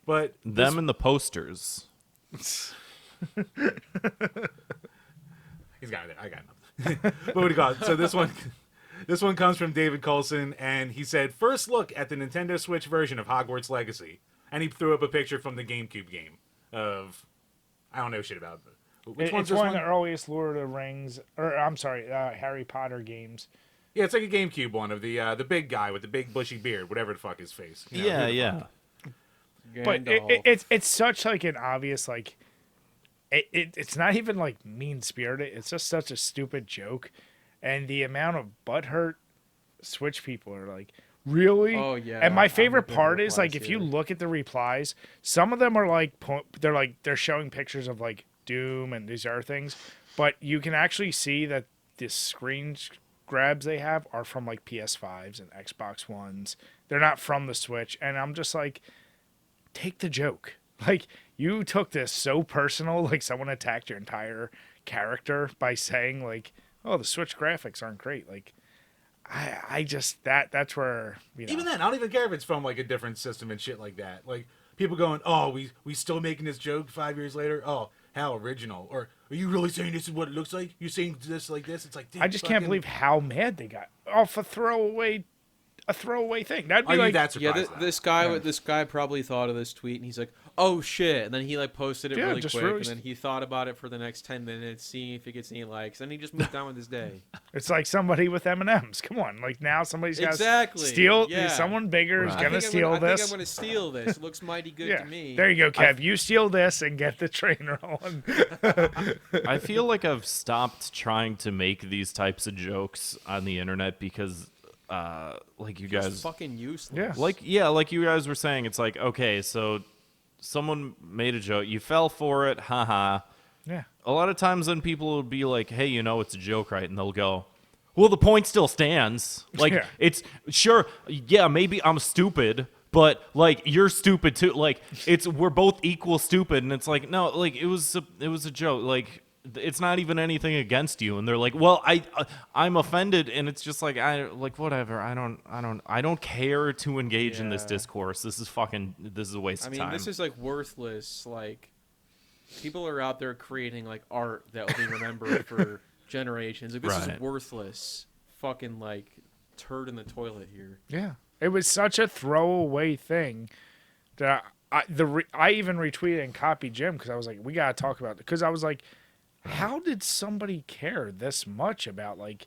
Speaker 2: But
Speaker 5: Them and the posters.
Speaker 2: he's got it. I got nothing. But what do you got? So this one comes from David Coulson, and he said, "First look at the Nintendo Switch version of Hogwarts Legacy," and he threw up a picture from the GameCube game of, I don't know shit about it. Which one's
Speaker 1: It's
Speaker 2: this
Speaker 1: one
Speaker 2: one?
Speaker 1: of the earliest Lord of the Rings, or I'm sorry, Harry Potter games.
Speaker 2: Yeah, it's like a GameCube one of the big guy with the big bushy beard, whatever the fuck his face. You know, who the fuck.
Speaker 1: But
Speaker 3: Gandalf.
Speaker 1: it's such like an obvious like it's not even like mean spirited. It's just such a stupid joke, and the amount of butthurt Switch people are like, really?
Speaker 3: Oh, yeah,
Speaker 1: And my
Speaker 3: I'm
Speaker 1: favorite
Speaker 3: looking at the
Speaker 1: part is like
Speaker 3: replies
Speaker 1: if you
Speaker 3: here.
Speaker 1: look at the replies, some of them are like they're showing pictures of like Doom and these other things, but you can actually see that the screen grabs they have are from like PS5s and Xbox Ones. They're not from the Switch, and I'm just like, take the joke. Like, you took this so personal, like someone attacked your entire character by saying like, oh, the Switch graphics aren't great. Like, I just that's where
Speaker 2: Even then, I don't even care if it's from like a different system and shit like that. Like people going, "Oh, we still making this joke 5 years later? Oh, how original!" Or, "Are you really saying this is what it looks like? You're saying this like this?" It's like, dude,
Speaker 1: I just can't believe how mad they got off a throwaway thing. That'd be
Speaker 2: Are you
Speaker 1: like
Speaker 2: that
Speaker 3: Yeah,
Speaker 2: surprised?
Speaker 3: this guy probably thought of this tweet, and he's like, "Oh shit!" And then he like posted it
Speaker 1: Yeah,
Speaker 3: really
Speaker 1: just
Speaker 3: quick,
Speaker 1: really-
Speaker 3: and then he thought about it for the next 10 minutes, seeing if he gets any likes, and he just moved on with his day.
Speaker 1: it's like somebody with M&Ms. Come on, like now somebody's got
Speaker 3: Exactly,
Speaker 1: to steal.
Speaker 3: yeah.
Speaker 1: someone bigger is
Speaker 5: Right.
Speaker 1: gonna
Speaker 3: I
Speaker 1: steal
Speaker 3: think I'm
Speaker 1: this.
Speaker 3: gonna steal this. It looks mighty good
Speaker 1: Yeah,
Speaker 3: to me.
Speaker 1: there you go, Kev. You steal this and get the train rolling.
Speaker 5: I feel like I've stopped trying to make these types of jokes on the internet because, like you
Speaker 3: It's
Speaker 5: guys,
Speaker 3: fucking useless.
Speaker 1: Yeah.
Speaker 5: like you guys were saying, it's like, okay, so someone made a joke, you fell for it, haha.
Speaker 1: Yeah.
Speaker 5: A lot of times then people will be like, hey, it's a joke, right? And they'll go, well, the point still stands. Like,
Speaker 1: Yeah.
Speaker 5: it's, sure, yeah, maybe I'm stupid, but, like, you're stupid too. Like, we're both equal stupid. And it's like, no, like, it was a joke. Like, it's not even anything against you. And they're like, well, I'm offended. And it's just like, whatever. I don't care to engage in this
Speaker 3: Yeah.
Speaker 5: discourse. This is a waste
Speaker 3: I
Speaker 5: of
Speaker 3: mean,
Speaker 5: time.
Speaker 3: this is like worthless. Like, people are out there creating like art that will be remembered for generations. Like, this
Speaker 5: Right.
Speaker 3: is worthless. Fucking like turd in the toilet here.
Speaker 1: Yeah, it was such a throwaway thing that I even retweeted and copied Jim because I was like, we gotta talk about it, because I was like, how did somebody care this much about like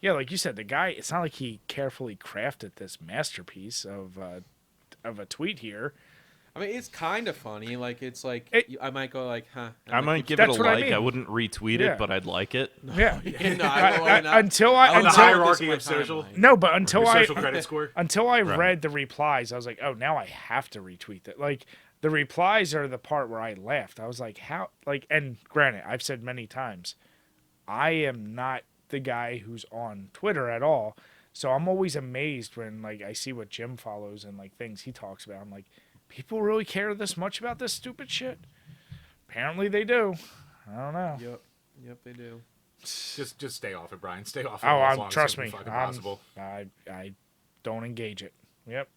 Speaker 1: you said, the guy, it's not like he carefully crafted this masterpiece of a tweet here.
Speaker 3: I mean, it's kind of funny. Like, it's like I might go like, huh.
Speaker 5: I might give it a
Speaker 1: That's what I
Speaker 5: like.
Speaker 1: mean.
Speaker 5: I wouldn't retweet
Speaker 1: Yeah.
Speaker 5: it, but I'd like it.
Speaker 1: Yeah.
Speaker 3: Until
Speaker 2: the hierarchy of social.
Speaker 1: No, but until
Speaker 2: Your
Speaker 1: I
Speaker 2: social credit score.
Speaker 1: until I read the replies, I was like, oh, now I have to retweet that. Like the replies are the part where I laughed. I was like, how? Like, and granted, I've said many times, I am not the guy who's on Twitter at all. So I'm always amazed when like I see what Jim follows and like things he talks about. I'm like, people really care this much about this stupid shit? Apparently they do. I don't know.
Speaker 3: Yep, they do.
Speaker 2: Just stay off it, Brian. Stay off it.
Speaker 1: Oh,
Speaker 2: as long
Speaker 1: trust
Speaker 2: as
Speaker 1: me.
Speaker 2: fucking possible.
Speaker 1: I don't engage it. Yep.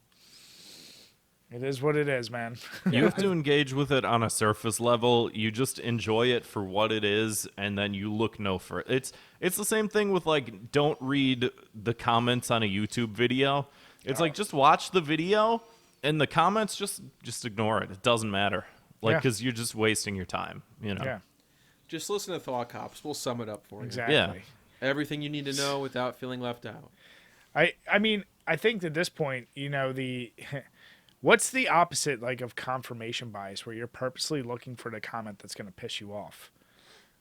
Speaker 1: It is what it is, man.
Speaker 5: You have to engage with it on a surface level. You just enjoy it for what it is, and then you look no further. It's the same thing with like, don't read the comments on a YouTube video. It's like just watch the video, and the comments just ignore it. It doesn't matter, like because you're just wasting your time. You know.
Speaker 1: Yeah.
Speaker 3: Just listen to Thought Cops. We'll sum it up for you.
Speaker 1: Exactly.
Speaker 5: Yeah.
Speaker 3: Everything you need to know without feeling left out.
Speaker 1: I mean, I think at this point, you know, what's the opposite like of confirmation bias where you're purposely looking for the comment that's going to piss you off?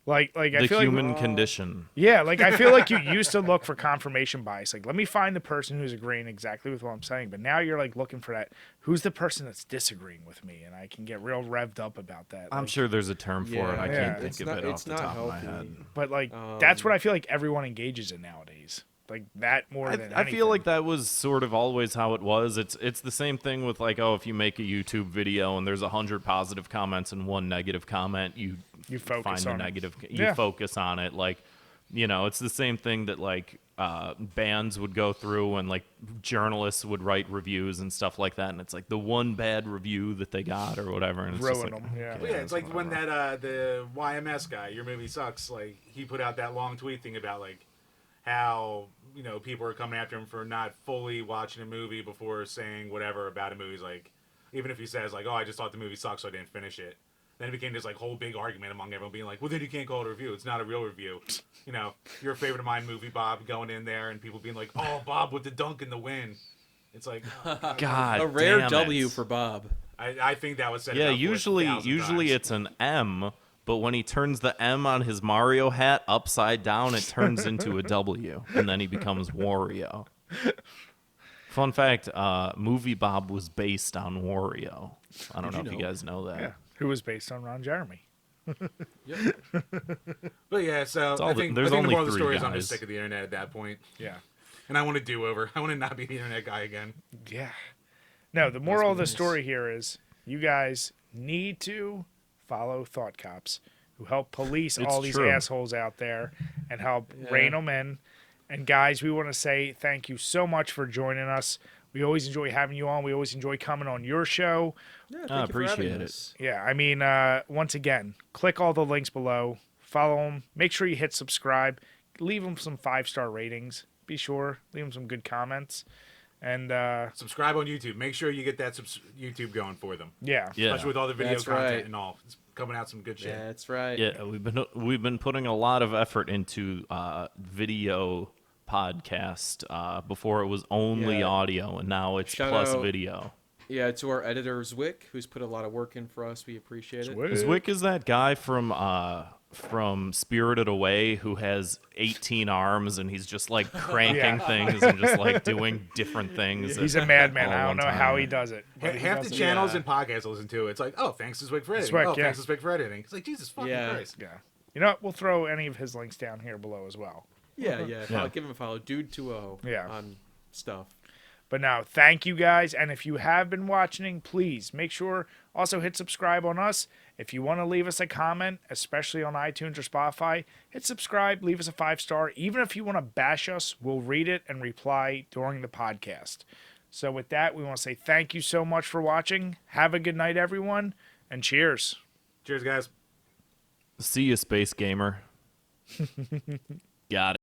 Speaker 1: Like I
Speaker 5: The
Speaker 1: feel
Speaker 5: human
Speaker 1: like
Speaker 5: condition.
Speaker 1: yeah, like I feel like you used to look for confirmation bias. Like let me find the person who's agreeing exactly with what I'm saying, but now you're like looking for that who's the person that's disagreeing with me, and I can get real revved up about that.
Speaker 5: I'm
Speaker 1: like,
Speaker 5: sure there's a term for it. I
Speaker 1: Yeah.
Speaker 5: can't think of it off the top of my head.
Speaker 1: but like that's what I feel like everyone engages in nowadays. Like that more than anything.
Speaker 5: I feel like that was sort of always how it was. It's the same thing with like, oh, if you make a YouTube video and there's 100 positive comments and 1 negative comment, you
Speaker 1: focus
Speaker 5: find the
Speaker 1: on it.
Speaker 5: negative.
Speaker 1: Yeah.
Speaker 5: You focus on it. Like, you know, it's the same thing that like bands would go through and like journalists would write reviews and stuff like that. And it's like the one bad review that they got or whatever. And it's just
Speaker 1: Ruin
Speaker 5: like,
Speaker 1: them. Yeah.
Speaker 2: Well, yeah, it's like when that the YMS guy, your movie sucks. Like he put out that long tweet thing about like how people are coming after him for not fully watching a movie before saying whatever about a movie. He's like, even if he says like, oh, I just thought the movie sucks, so I didn't finish it. Then it became this like whole big argument among everyone being like, well, then you can't call it a review. It's not a real review. Your favorite of mine movie, Bob, going in there and people being like, oh, Bob with the dunk in the win. It's like,
Speaker 5: God,
Speaker 3: a rare
Speaker 5: damn
Speaker 3: W
Speaker 5: it.
Speaker 3: for Bob.
Speaker 2: I think that was said.
Speaker 5: Yeah,
Speaker 2: about
Speaker 5: usually
Speaker 2: 4,000 times.
Speaker 5: it's an M, but when he turns the M on his Mario hat upside down, it turns into a W, and then he becomes Wario. Fun fact, movie Bob was based on Wario. I don't know if you guys know that.
Speaker 1: Yeah. Who was based on Ron Jeremy.
Speaker 3: Yep.
Speaker 2: But yeah, so I think
Speaker 5: there's
Speaker 2: the
Speaker 5: only
Speaker 2: moral of the
Speaker 5: 3
Speaker 2: story is I'm
Speaker 5: guys.
Speaker 2: just sick of the internet at that point.
Speaker 1: Yeah.
Speaker 2: And I want to do over. I want to not be the internet guy again.
Speaker 1: Yeah. No, the moral of the story here is you guys need to follow Thought Cops who help police
Speaker 5: It's
Speaker 1: all these
Speaker 5: true.
Speaker 1: assholes out there and help rein them in. And guys, we want to say thank you so much for joining us. We always enjoy having you on. We always enjoy coming on your show.
Speaker 3: Yeah,
Speaker 5: I
Speaker 3: thank you for having
Speaker 5: appreciate it.
Speaker 3: us.
Speaker 1: Yeah, I mean, once again, click all the links below. Follow them. Make sure you hit subscribe. Leave them some 5-star ratings. Be sure. Leave them some good comments. And
Speaker 2: Subscribe on YouTube. Make sure you get that YouTube going for them.
Speaker 1: yeah.
Speaker 2: Especially with all the video
Speaker 3: That's
Speaker 2: content
Speaker 3: right.
Speaker 2: and all. It's coming out some good shit.
Speaker 3: Yeah, that's right.
Speaker 5: Yeah, we've been putting a lot of effort into video podcast. Before it was only
Speaker 3: Yeah.
Speaker 5: audio, and now it's
Speaker 3: Shout
Speaker 5: plus
Speaker 3: out-
Speaker 5: video.
Speaker 3: Yeah, to our editor Zwick, who's put a lot of work in for us. We appreciate it.
Speaker 5: Zwick is that guy from Spirited Away who has 18 arms and he's just like cranking things and just like doing different things.
Speaker 1: He's a madman.
Speaker 5: all
Speaker 1: I don't
Speaker 5: one
Speaker 1: know
Speaker 5: time.
Speaker 1: how he does it. but he
Speaker 2: Half
Speaker 1: does
Speaker 2: the
Speaker 1: it.
Speaker 2: channels
Speaker 3: Yeah.
Speaker 2: and podcasts I listen to, it's like, oh, thanks to Zwick for editing.
Speaker 1: Zwick,
Speaker 2: oh,
Speaker 1: yeah.
Speaker 2: thanks to Zwick for editing. It's like, Jesus fucking
Speaker 3: Yeah.
Speaker 2: Christ.
Speaker 1: Yeah. You know what? We'll throw any of his links down here below as well.
Speaker 3: Yeah.
Speaker 5: Yeah.
Speaker 3: Give him a follow, Dude20
Speaker 1: Yeah.
Speaker 3: on stuff.
Speaker 1: But now, thank you guys. And if you have been watching, please make sure also hit subscribe on us. If you want to leave us a comment, especially on iTunes or Spotify, hit subscribe, leave us a 5-star. Even if you want to bash us, we'll read it and reply during the podcast. So with that, we want to say thank you so much for watching. Have a good night, everyone, and cheers.
Speaker 2: Cheers, guys.
Speaker 5: See you, Space Gamer. Got it.